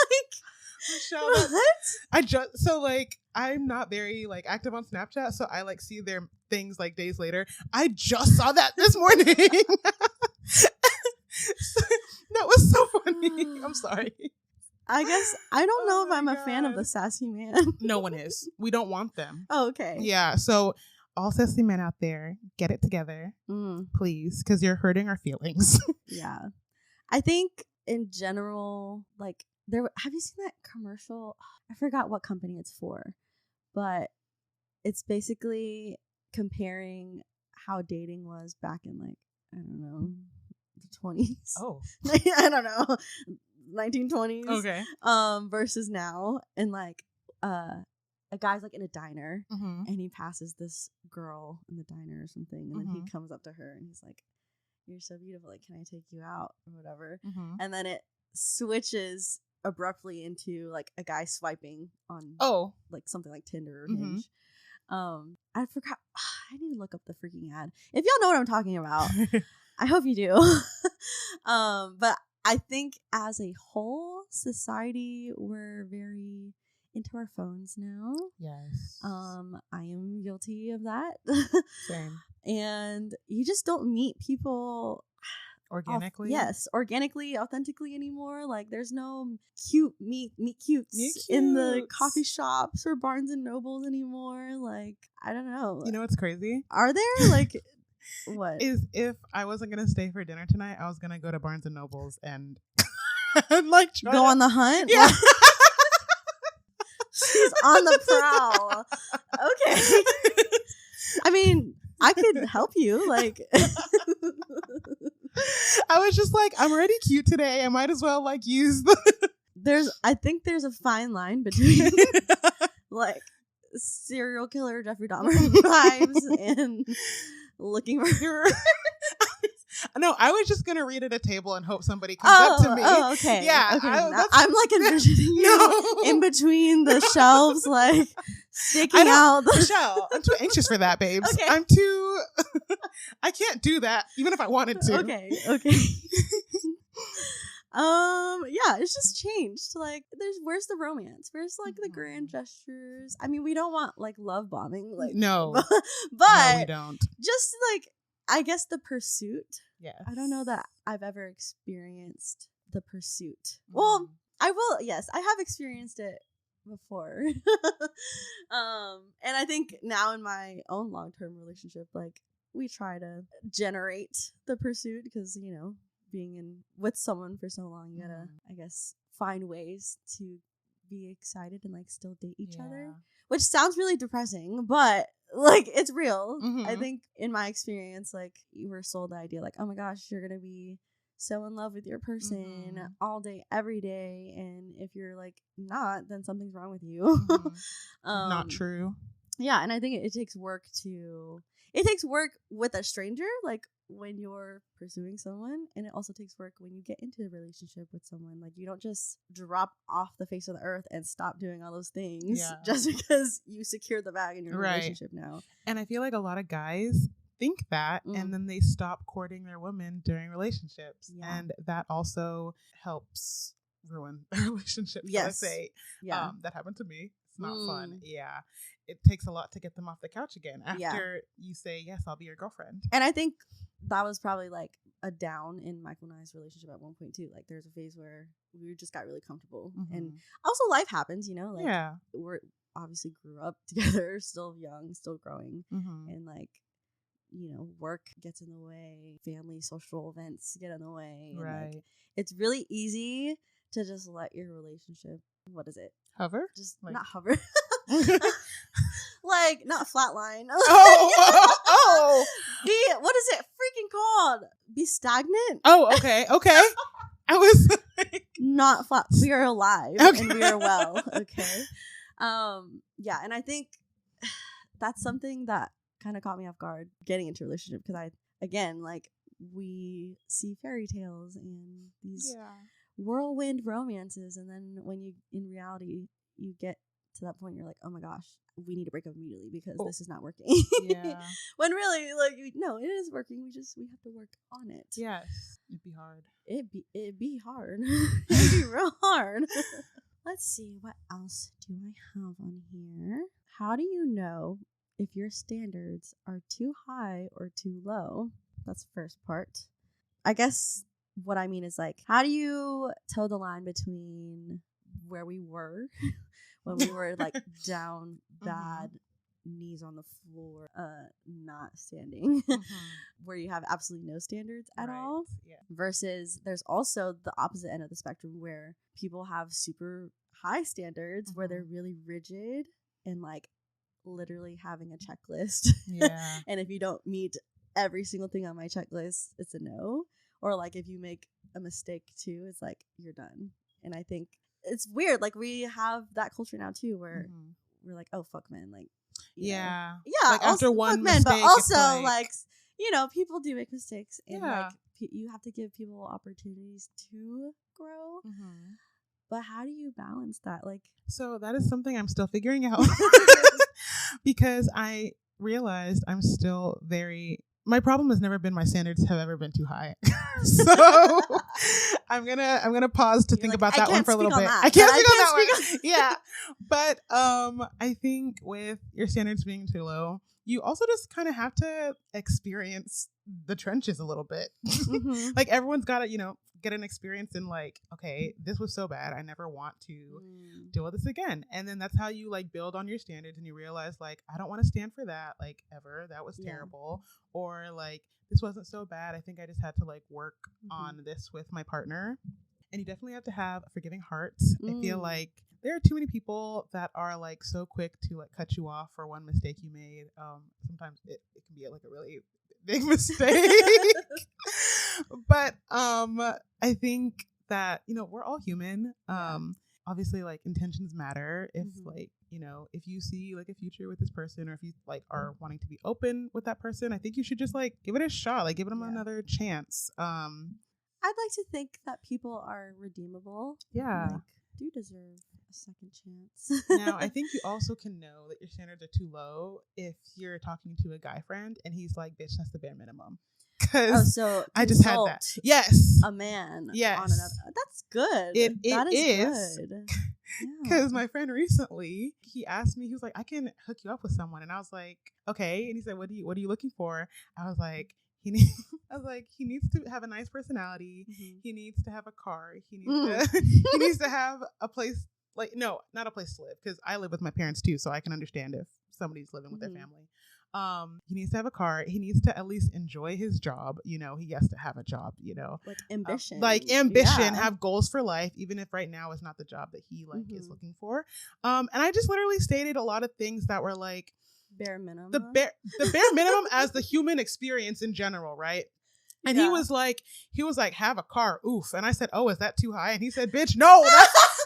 Michelle, what? I'm not very active on Snapchat, so I see their things days later. I just saw that this morning. That was so funny. I'm sorry. I guess I don't know if I'm a fan of the sassy man. No one is. We don't want them. Oh, okay. Yeah. So all sassy men out there, get it together, please, because you're hurting our feelings. Yeah. I think in general, have you seen that commercial? I forgot what company it's for, but it's basically comparing how dating was back in I don't know, the 20s. Oh. I don't know. 1920s. Okay. Versus now, and a guy's in a diner and he passes this girl in the diner or something, and then he comes up to her and he's like, "You're so beautiful. Can I take you out or whatever?" And then it switches abruptly into a guy swiping on something like Tinder or Hinge. I forgot. I need to look up the freaking ad. If y'all know what I'm talking about, I hope you do. But I think as a whole society, we're very into our phones now. Yes. I am guilty of that. Same. And you just don't meet people organically. Yes, organically, authentically anymore. There's no cute meet cutes in the coffee shops or Barnes and Nobles anymore. I don't know. You know what's crazy? Are there what is if I wasn't gonna stay for dinner tonight, I was gonna go to Barnes and Nobles and go on the hunt? Yeah. She's on the prowl. Okay. I mean, I could help you. Like, I was just like, I'm already cute today. I might as well like use the. I think there's a fine line between like serial killer Jeffrey Dahmer vibes and looking for. No, I was just gonna read at a table and hope somebody comes up to me. Oh, okay. Yeah, okay. I'm like envisioning you in between the shelves, like sticking out. Michelle, I'm too anxious for that, babes. Okay. I'm too. I can't do that, even if I wanted to. Okay. Yeah, it's just changed. Like, where's the romance? Where's like the grand gestures? I mean, we don't want like love bombing, like no, but no, we don't. Just like, I guess the pursuit. Yeah, I don't know that I've ever experienced the pursuit. Well, I will. Yes, I have experienced it before. And I think now in my own long-term relationship, like, we try to generate the pursuit because, you know, being with someone for so long, you gotta, I guess, find ways to be excited and like still date each other, which sounds really depressing, but like, it's real. I think in my experience, like, you were sold the idea like, oh my gosh, you're gonna be so in love with your person all day, every day, and if you're like not, then something's wrong with you. Not true. Yeah, and I think it takes work with a stranger, like when you're pursuing someone, and it also takes work when you get into a relationship with someone. Like, you don't just drop off the face of the earth and stop doing all those things just because you secured the bag in your relationship now. And I feel like a lot of guys think that and then they stop courting their women during relationships, and that also helps ruin a relationship. Let's say that happened to me. It's not fun. It takes a lot to get them off the couch again after you say, yes, I'll be your girlfriend. And I think that was probably like a down in Michael and I's relationship at one point too. Like, there's a phase where we just got really comfortable, and also life happens, you know, like we're obviously grew up together, still young, still growing, and like, you know, work gets in the way, family, social events get in the way, and like, it's really easy to just let your relationship, what is it? Hover? Just like, not hover. Like, not flatline. What is it freaking called? Be stagnant? Oh, okay. I was like, not flat. We are alive and we are well. Okay. Yeah, and I think that's something that kind of caught me off guard getting into a relationship, because we see fairy tales and these whirlwind romances, and then when you, in reality, you get to that point, you're like, oh my gosh, we need to break up immediately because this is not working. When really, like, no, it is working. We have to work on it. Yes. It'd be hard. It'd be hard. It'd be real hard. Let's see, what else do I have on here? How do you know if your standards are too high or too low? That's the first part. I guess what I mean is, like, how do you toe the line between where we were when we were like down bad, knees on the floor, not standing, where you have absolutely no standards at all, versus there's also the opposite end of the spectrum where people have super high standards where they're really rigid and like literally having a checklist. And if you don't meet every single thing on my checklist, it's a no. Or like, if you make a mistake too, it's like, you're done. And I think it's weird. Like, we have that culture now too, where we're like, oh, fuck men. Like, yeah. Like, after one mistake, men, but also like, you know, people do make mistakes, and like, you have to give people opportunities to grow. But how do you balance that? Like, so that is something I'm still figuring out. Because I realized I'm still my problem has never been my standards have ever been too high. So I'm gonna pause to think about that one for a little bit. I can't speak on that one. Yeah. But I think with your standards being too low, you also just kind of have to experience the trenches a little bit. Like, everyone's got to, you know, get an experience in like, okay, this was so bad, I never want to deal with this again. And then that's how you like build on your standards, and you realize like, I don't want to stand for that, like, ever. That was terrible. Or like, this wasn't so bad, I think I just had to like work on this with my partner. And you definitely have to have a forgiving heart. I feel like there are too many people that are like so quick to like cut you off for one mistake you made. Sometimes it can be like a really big mistake. But I think that, you know, we're all human. Obviously, like, intentions matter. If like, you know, if you see like a future with this person, or if you like are wanting to be open with that person, I think you should just like give it a shot, like give them another chance. I'd like to think that people are redeemable. Yeah. Like, do deserve a second chance. Now, I think you also can know that your standards are too low if you're talking to a guy friend and he's like, bitch, that's the bare minminimum. Because so I just had that. Yes. A man. Yes. On another. That's good. That is good. Because my friend recently, he asked me, he was like, I can hook you up with someone. And I was like, okay. And he said, what are you looking for? I was like, he needs to have a nice personality. He needs to have a car. He needs to have a place, like, no, not a place to live, because I live with my parents too, so I can understand if somebody's living with their family. He needs to have a car. He needs to at least enjoy his job. You know, he has to have a job, you know, like ambition, have goals for life, even if right now is not the job that he like is looking for. And I just literally stated a lot of things that were like bare minimum, the bare minimum as the human experience in general, right? And he was like, have a car, oof. And I said, oh, is that too high? And he said, bitch, no,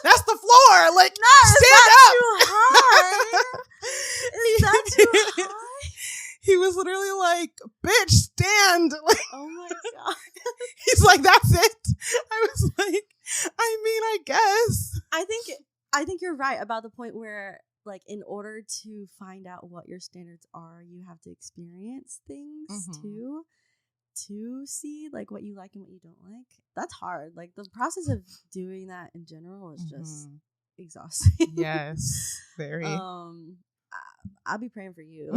that's the floor. Like, no, stand up. Too high. Is that too high? He was literally like, bitch, stand. Like, oh my God. He's like, that's it. I was like, I mean, I guess. I think you're right about the point where, like, in order to find out what your standards are, you have to experience things too, to see like what you like and what you don't like. That's hard. Like, the process of doing that in general is just exhausting. Yes, very. I'll be praying for you.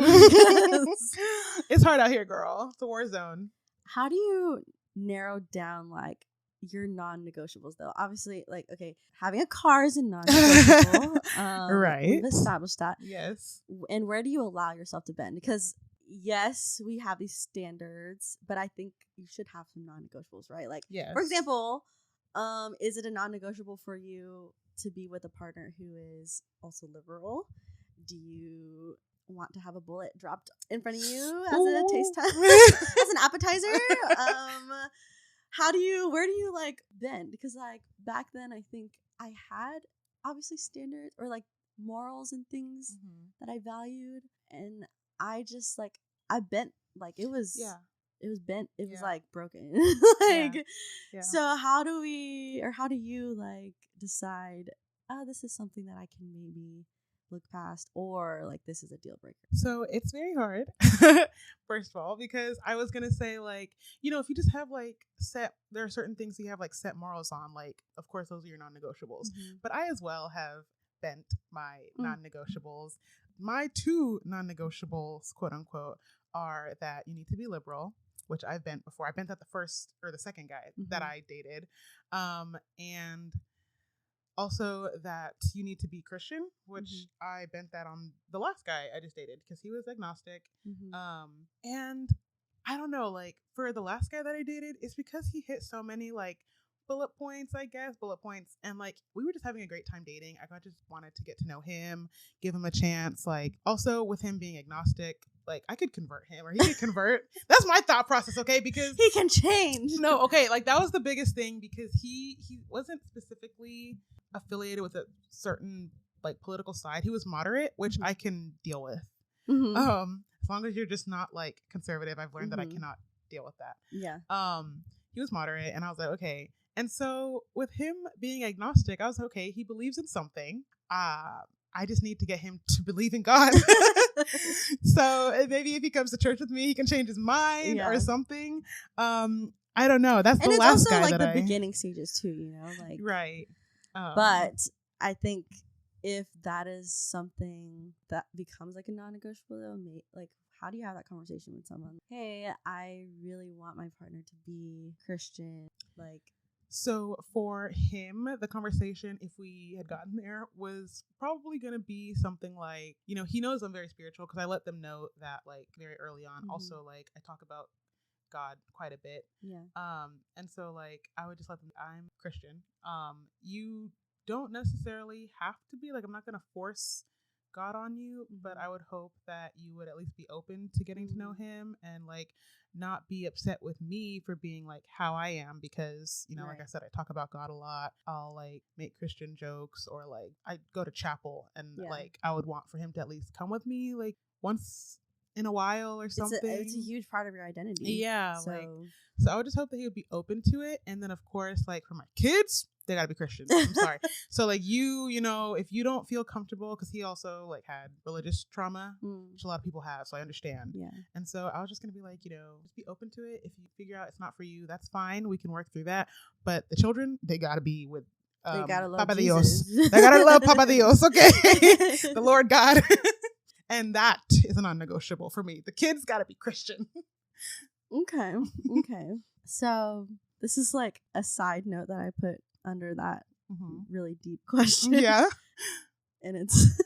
It's hard out here, girl. It's a war zone. How do you narrow down like your non-negotiables though? Obviously, like, okay, having a car is a non-negotiable. Right. We've established that. Yes. And where do you allow yourself to bend? Because yes, we have these standards, but I think you should have some non-negotiables, right? Like, for example, is it a non-negotiable for you to be with a partner who is also liberal? Do you want to have a bullet dropped in front of you as a taste test, as an appetizer? Where do you like bend? Because like back then, I think I had obviously standards or like morals and things that I valued, and I just like I bent like it was bent. It was like broken. Like so how do you like decide, oh, this is something that I can maybe look past, or like this is a deal breaker? So it's very hard. First of all, because I was gonna say, like, you know, if you just have like there are certain things you have like set morals on, like, of course those are your non-negotiables. But I as well have bent my non-negotiables. My two non-negotiables, quote unquote, are that you need to be liberal, which I've bent before. I bent that the first or the second guy that I dated, and also that you need to be Christian, which I bent that on the last guy I just dated because he was agnostic. And I don't know, like, for the last guy that I dated, it's because he hit so many like bullet points, and like we were just having a great time dating. I just wanted to get to know him, give him a chance. Like, also with him being agnostic, like I could convert him or he could convert. That's my thought process, okay? Because he can change. No, okay, like that was the biggest thing, because he wasn't specifically affiliated with a certain like political side. He was moderate, which I can deal with. As long as you're just not like conservative. I've learned that I cannot deal with that. He was moderate, and I was like, okay. And so with him being agnostic, I was like, okay, he believes in something. I just need to get him to believe in God. So maybe if he comes to church with me, he can change his mind or something. I don't know. That's the last guy that I... And it's also like the beginning stages too, you know? Like, right. But I think if that is something that becomes like a non-negotiable though, like, how do you have that conversation with someone? Hey, I really want my partner to be Christian. Like, so for him, the conversation, if we had gotten there, was probably going to be something like, you know, he knows I'm very spiritual because I let them know that like very early on. Also, like, I talk about God quite a bit. And so like I would just let them, I'm Christian. You don't necessarily have to be. Like, I'm not going to force God on you, but I would hope that you would at least be open to getting to know him and like not be upset with me for being like how I am, because, you know, like I said, I talk about God a lot. I'll like make Christian jokes, or like I go to chapel, and like I would want for him to at least come with me like once in a while or something. It's a huge part of your identity. Yeah. So I would just hope that he would be open to it. And then of course, like for my kids, they gotta be Christian. I'm sorry. So like you know, if you don't feel comfortable, because he also like had religious trauma, which a lot of people have, so I understand. Yeah. And so I was just gonna be like, you know, just be open to it. If you figure out it's not for you, that's fine. We can work through that. But the children, they gotta be with they gotta love Papa Jesus. Dios. They gotta love Papa Dios, okay? The Lord God. And that is a non-negotiable for me. The kids gotta be Christian. Okay. So this is like a side note that I put under that really deep question. Yeah. And it's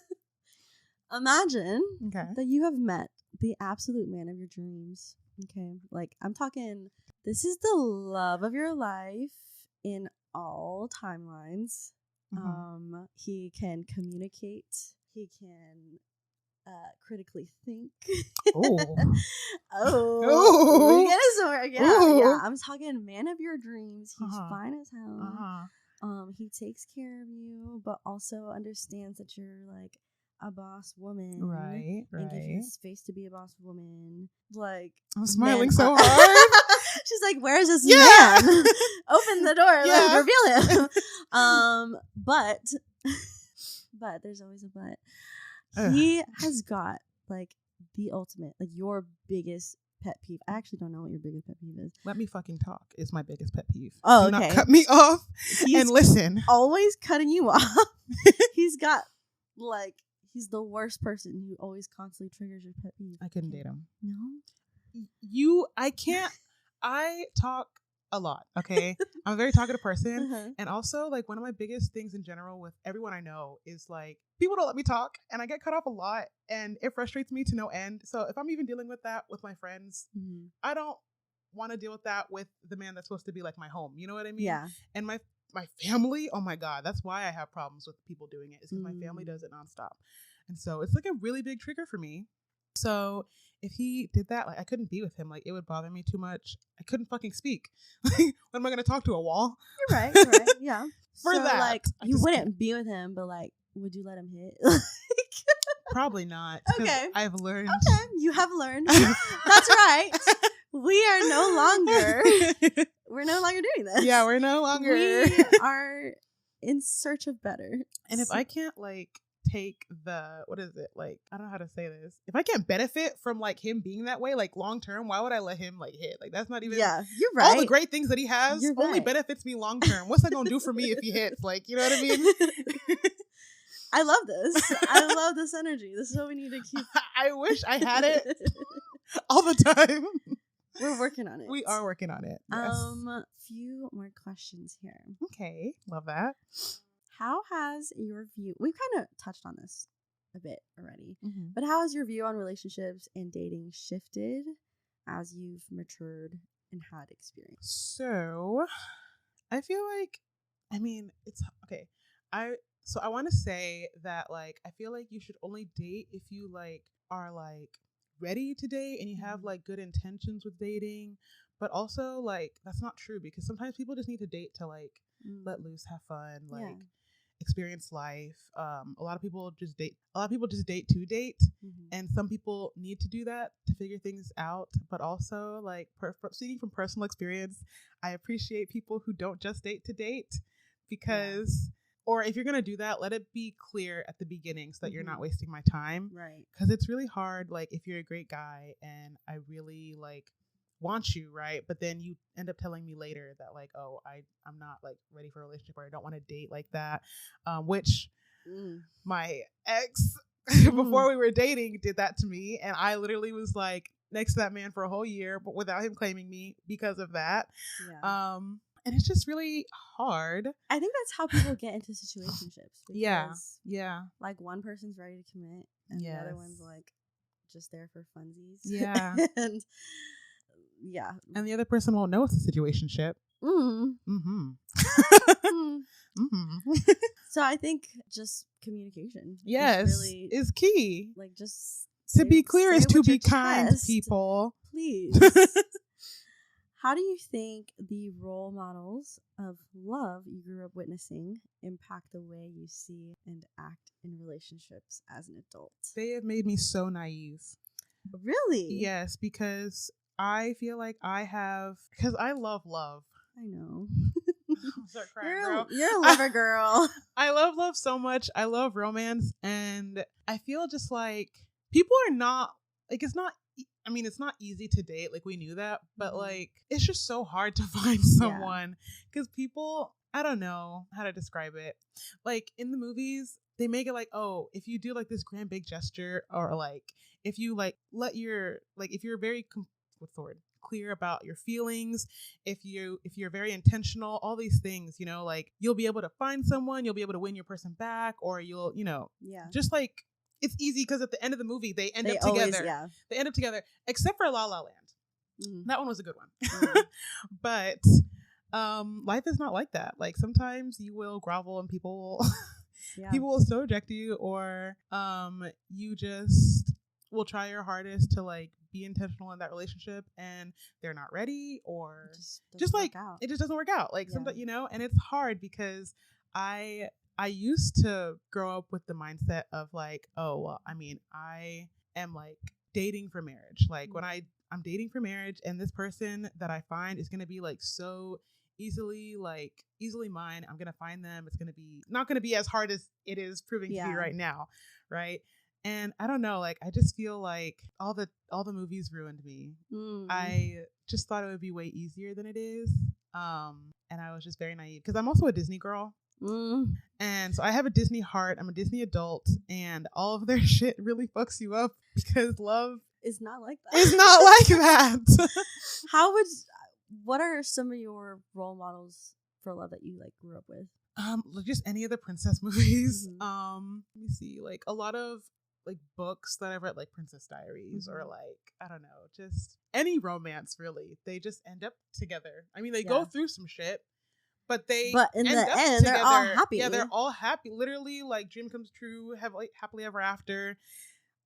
imagine that you have met the absolute man of your dreams. Okay. Like, I'm talking, this is the love of your life in all timelines. He can communicate. He can critically think. Oh. We get it somewhere. Yeah. I'm talking man of your dreams. He's fine as hell. He takes care of you, but also understands that you're like a boss woman. Right. And gives you space to be a boss woman. Like, I'm smiling so hard. She's like, where's this man? Open the door. Yeah. Reveal him. But there's always a but. He has got like the ultimate, like your biggest pet peeve. I actually don't know what your biggest pet peeve is. Let me fucking talk is my biggest pet peeve. Oh, Do okay. not cut me off and listen. Always cutting you off. He's got like, he's the worst person who always constantly triggers your pet peeve. I couldn't date him. No? I can't. I talk a lot, okay? I'm a very talkative person. And also, like, one of my biggest things in general with everyone I know is, like, people don't let me talk, and I get cut off a lot, and it frustrates me to no end. So if I'm even dealing with that with my friends, I don't want to deal with that with the man that's supposed to be, like, my home. You know what I mean? Yeah. And my family, oh, my God, that's why I have problems with people doing it, is because my family does it nonstop. And so it's, like, a really big trigger for me. So if he did that, like, I couldn't be with him. Like, it would bother me too much. I couldn't fucking speak. Like, when am I going to talk to a wall? You're right. Yeah. For so, that, like, you wouldn't be with him, but like, would you let him hit? Probably not. Okay. I've learned. Okay. You have learned. That's right. We're no longer doing this. Yeah, we're no longer. We are in search of better. And if I can't, like, take the, what is it, like, I don't know how to say this, if I can't benefit from like him being that way, like long term, why would I let him like hit? Like, that's not even, yeah, you're right, all the great things that he has only right. benefits me long term. What's that gonna do for me if he hits? Like, you know what I mean? I love this. I love this energy. This is what we need to keep. I wish I had it all the time. We're working on it. We are working on it. Yes. Few more questions here. Okay, love that. How has your view, we've kind of touched on this a bit already, but how has your view on relationships and dating shifted as you've matured and had experience? So I feel like, I mean, it's okay. I want to say that, like, I feel like you should only date if you like are like ready to date and you have like good intentions with dating. But also, like, that's not true, because sometimes people just need to date to like let loose, have fun, like experience life. A lot of people just date. A lot of people just date to date, and some people need to do that to figure things out. But also, like, speaking from personal experience, I appreciate people who don't just date to date, because, or if you're gonna do that, let it be clear at the beginning so that you're not wasting my time. Right. Because it's really hard. Like, if you're a great guy and I really like want you, right, but then you end up telling me later that like, oh, I'm not like ready for a relationship, or I don't want to date like that, which my ex before we were dating did that to me, and I literally was like next to that man for a whole year, but without him claiming me because of that. And it's just really hard. I think that's how people get into situationships. Yeah. Like, one person's ready to commit and the other one's like just there for funsies. Yeah. And and the other person won't know it's a situationship. So I think just communication. Yes, really, is key. Like just to be clear is to be kind, people. Please. How do you think the role models of love you grew up witnessing impact the way you see and act in relationships as an adult? They have made me so naive. Really? Yes, because I feel like because I love love. I know. I'm sorry, crying, girl. You're a lover girl. I love love so much. I love romance. And I feel just like people are not, like, it's not easy to date. Like, we knew that. But, like, it's just so hard to find someone. Because people, I don't know how to describe it. Like, in the movies, they make it like, oh, if you do, like, this grand big gesture, or, like, if you, like, if you're very, clear about your feelings, if you're very intentional, all these things, you know, like, you'll be able to find someone, you'll be able to win your person back, or you'll, you know, just like, it's easy because at the end of the movie they end up together. They end up together, except for La La Land. That one was a good one. But life is not like that. Like, sometimes you will grovel and people will still reject you, or you just will try your hardest to, like, be intentional in that relationship and they're not ready, or just like it just doesn't work out. Like, sometimes, you know, and it's hard because I used to grow up with the mindset of, like, oh, well, I mean, I am, like, dating for marriage. Like, when I'm dating for marriage, and this person that I find is going to be, like, so easily mine. I'm going to find them. It's going to be not going to be as hard as it is proving to be right now. Right. And I don't know, like, I just feel like all the movies ruined me. I just thought it would be way easier than it is. And I was just very naive because I'm also a Disney girl. And so I have a Disney heart. I'm a Disney adult, and all of their shit really fucks you up because love is not like that. It's not like that. What are some of your role models for love that you, like, grew up with? Just any of the princess movies. Let me see, like, a lot of, like, books that I've read, like Princess Diaries, or, like, I don't know, just any romance, really. They just end up together. I mean, they go through some shit, but in the end, they're all happy. Yeah, they're all happy. Literally, like, dream comes true, have, like, happily ever after.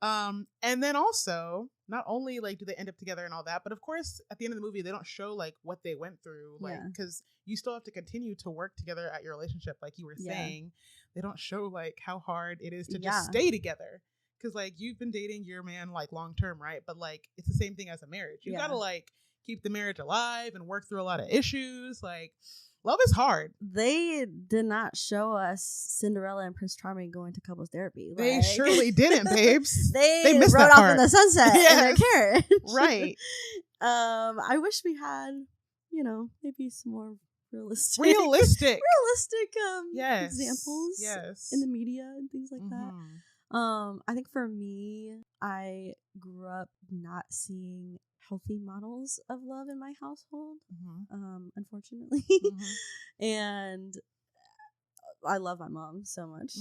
And then also, not only, like, do they end up together and all that, but of course, at the end of the movie, they don't show, like, what they went through, like, because you still have to continue to work together at your relationship, like you were saying. They don't show, like, how hard it is to just stay together. Because, like, you've been dating your man, like, long term, right? But, like, it's the same thing as a marriage. You gotta, like, keep the marriage alive and work through a lot of issues. Like, love is hard. They did not show us Cinderella and Prince Charming going to couples therapy. Like, they surely didn't, babes. they rode off in the sunset in their carriage. Right. I wish we had, you know, maybe some more realistic examples in the media and things like that. I think for me, I grew up not seeing healthy models of love in my household, unfortunately. And I love my mom so much,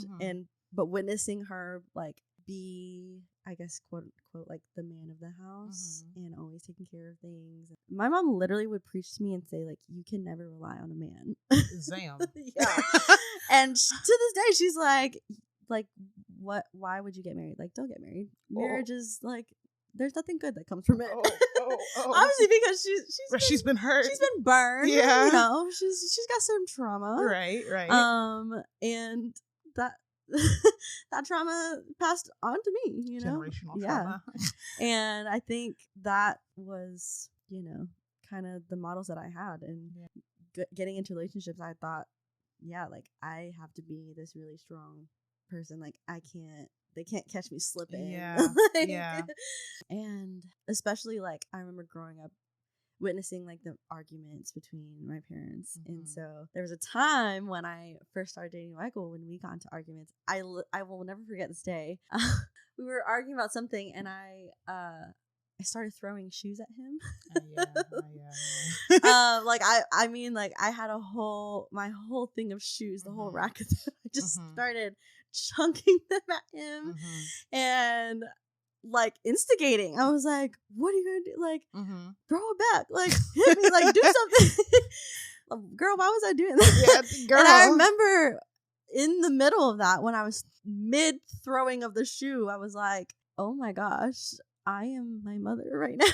but witnessing her, like, be, I guess, quote unquote, like, the man of the house and always taking care of things. My mom literally would preach to me and say, like, you can never rely on a man. Zam. And to this day, she's like, why would you get married? Like, don't get married. Marriage is, like, there's nothing good that comes from it. Obviously, because she's been hurt. She's been burned. Yeah. You know, she's got some trauma. Right. And that that trauma passed on to me, you know? Generational trauma. And I think that was, you know, kind of the models that I had. And getting into relationships, I thought, like, I have to be this really strong person. Like, they can't catch me slipping. And especially, like, I remember growing up witnessing, like, the arguments between my parents. And so there was a time when I first started dating Michael, when we got into arguments. I will never forget this day. We were arguing about something, and I started throwing shoes at him. Like, I mean, like, I had my whole thing of shoes, the whole rack of them. I just started chunking them at him and, like, instigating. I was like, what are you gonna do? Like, throw it back, like, hit me, like, do something. Girl, why was I doing that? Girl. And I remember in the middle of that, when I was mid throwing of the shoe, I was like, oh my gosh, I am my mother right now.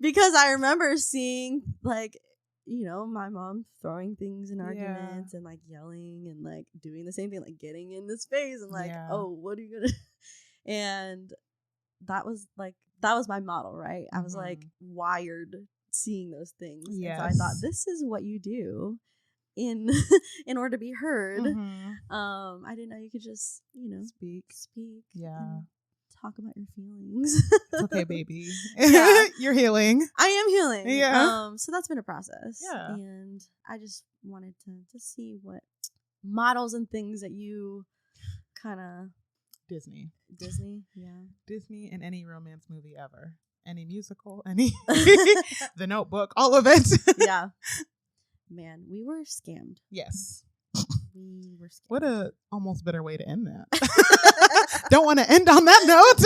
Because I remember seeing, like, you know, my mom throwing things in arguments and like yelling and like doing the same thing, like getting in this face and like, oh, what are you gonna? And that was my model, right? I was like wired seeing those things. Yes. And so I thought, this is what you do in order to be heard. I didn't know you could just, you know, speak. Talk about your feelings. It's okay, baby. Yeah. You're healing. I am healing. Yeah. So that's been a process. Yeah. And I just wanted to see what models and things that you kind of Disney. Yeah. Disney and any romance movie ever. Any musical, any The Notebook, all of it. Yeah. Man, we were scammed. Yes. We were scammed. What a almost better way to end that. Don't want to end on that note.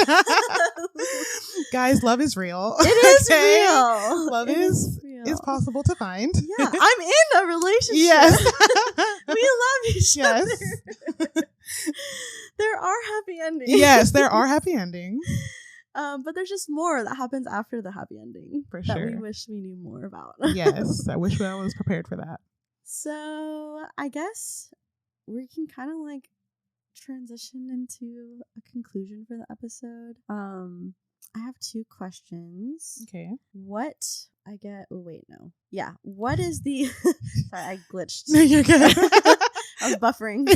Guys, love is real. It is real. Love is possible to find. Yeah. I'm in a relationship. Yes. We love each other. There are happy endings. Yes, there are happy endings. But there's just more that happens after the happy ending. For sure. That we wish we knew more about. Yes, I wish I was prepared for that. So I guess we can kind of like transition into a conclusion for the episode. I have 2 questions. Okay. What is the sorry, I glitched. No, you're good. I was buffering.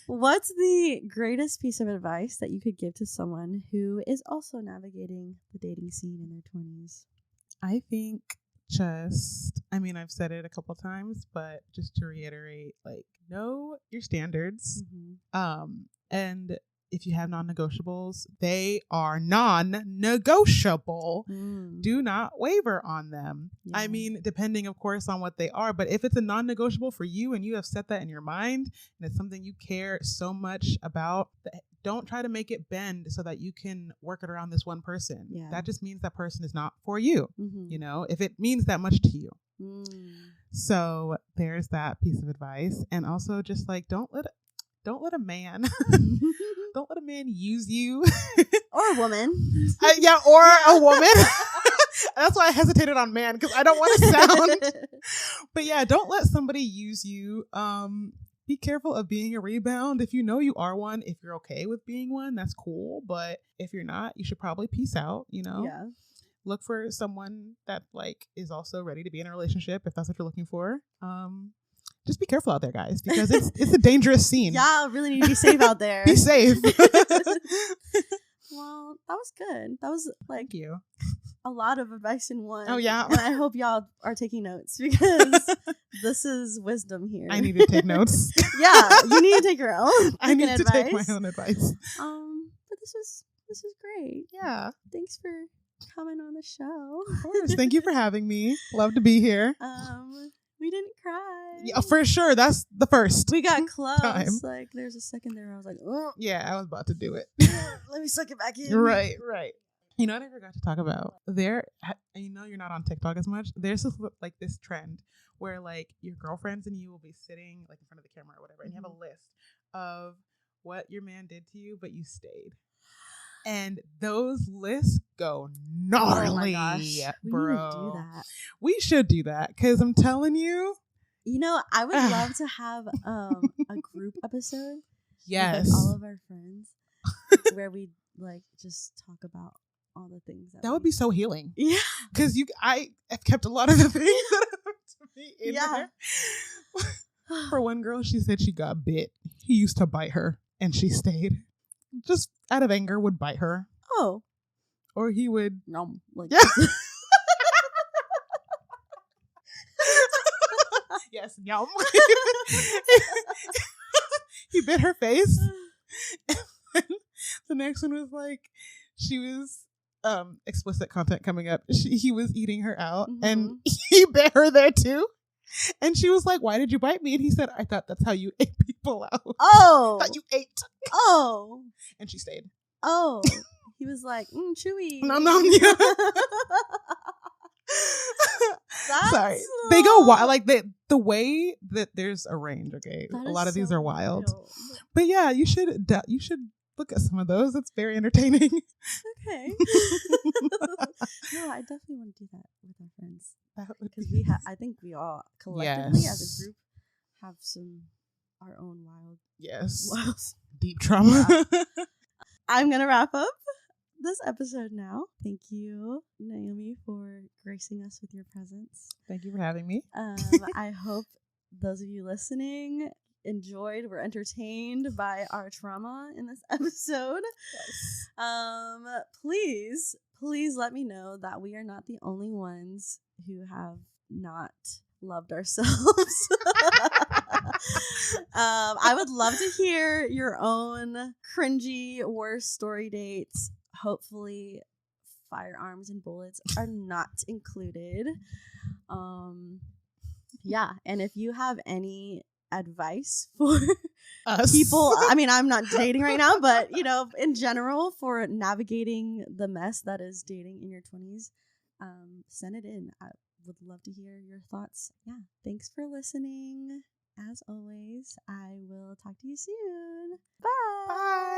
What's the greatest piece of advice that you could give to someone who is also navigating the dating scene in their 20s? I think I've said it a couple times, but just to reiterate, like, know your standards. And if you have non-negotiables, they are non-negotiable. Do not waver on them. Yeah. I mean, depending, of course, on what they are. But if it's a non-negotiable for you and you have set that in your mind and it's something you care so much about, don't try to make it bend so that you can work it around this one person. Yeah. That just means that person is not for you. You know, if it means that much to you. So there's that piece of advice. And also just like, don't let a man use you. Or a woman. Or a woman. That's why I hesitated on man, because I don't want to sound. But yeah, don't let somebody use you. Be careful of being a rebound. If you know you are one, if you're okay with being one, that's cool. But if you're not, you should probably peace out, you know? Yeah. Look for someone that like is also ready to be in a relationship if that's what you're looking for. Just be careful out there, guys, because it's a dangerous scene. Yeah, really need to be safe out there. Be safe. Well, that was good. That was like Thank you. A lot of advice in one. Oh, yeah. And I hope y'all are taking notes, because this is wisdom here. I need to take notes. Yeah, you need to take your own. I need to take my own advice. But this was great. Yeah. Thanks for coming on the show. Of course. Thank you for having me. Love to be here. We didn't cry. Yeah, for sure. That's the first. We got close. Time. Like, there's a second there where I was like, oh. Yeah, I was about to do it. Let me suck it back in. Right. You know what I forgot to talk about? You're not on TikTok as much. There's this trend where like your girlfriends and you will be sitting like in front of the camera or whatever, and you have a list of what your man did to you, but you stayed. And those lists go gnarly, oh my gosh. bro. We need to do that. We should do that, because I'm telling you. You know, I would love to have a group episode. Yes. With all of our friends, where we like just talk about all the things that would be so healing. Yeah. Because I have kept a lot of the things that happened to me in there. For one girl, she said she got bit. He used to bite her, and she stayed. Just out of anger, would bite her. Oh. Or he would. No. Like. Yeah. Yes, yum. He bit her face. The next one was like, she was explicit content coming up. He was eating her out, and he bit her there too. And she was like, "Why did you bite me?" And he said, "I thought that's how you ate people out." Oh. I thought you ate. Oh. And she stayed. Oh. He was like, chewy. Nom nom. Yeah. Sorry, they go wild. Like the way that there's a range. Okay, a lot of these are wild. But yeah, you should look at some of those. That's very entertaining. Okay. No, I definitely want to do that with our friends because I think we all collectively as a group have our own wild deep trauma. Yeah. I'm gonna wrap up this episode now. Thank you, Naomi, for gracing us with your presence. Thank you for having me. I hope those of you listening were entertained by our trauma in this episode. Yes. Please let me know that we are not the only ones who have not loved ourselves. I would love to hear your own cringy worst story dates. Hopefully firearms and bullets are not included. Yeah, and if you have any advice for people, I mean, I'm not dating right now, but in general, for navigating the mess that is dating in your 20s, send it in. I would love to hear your thoughts. Yeah, thanks for listening. As always, I will talk to you soon. Bye.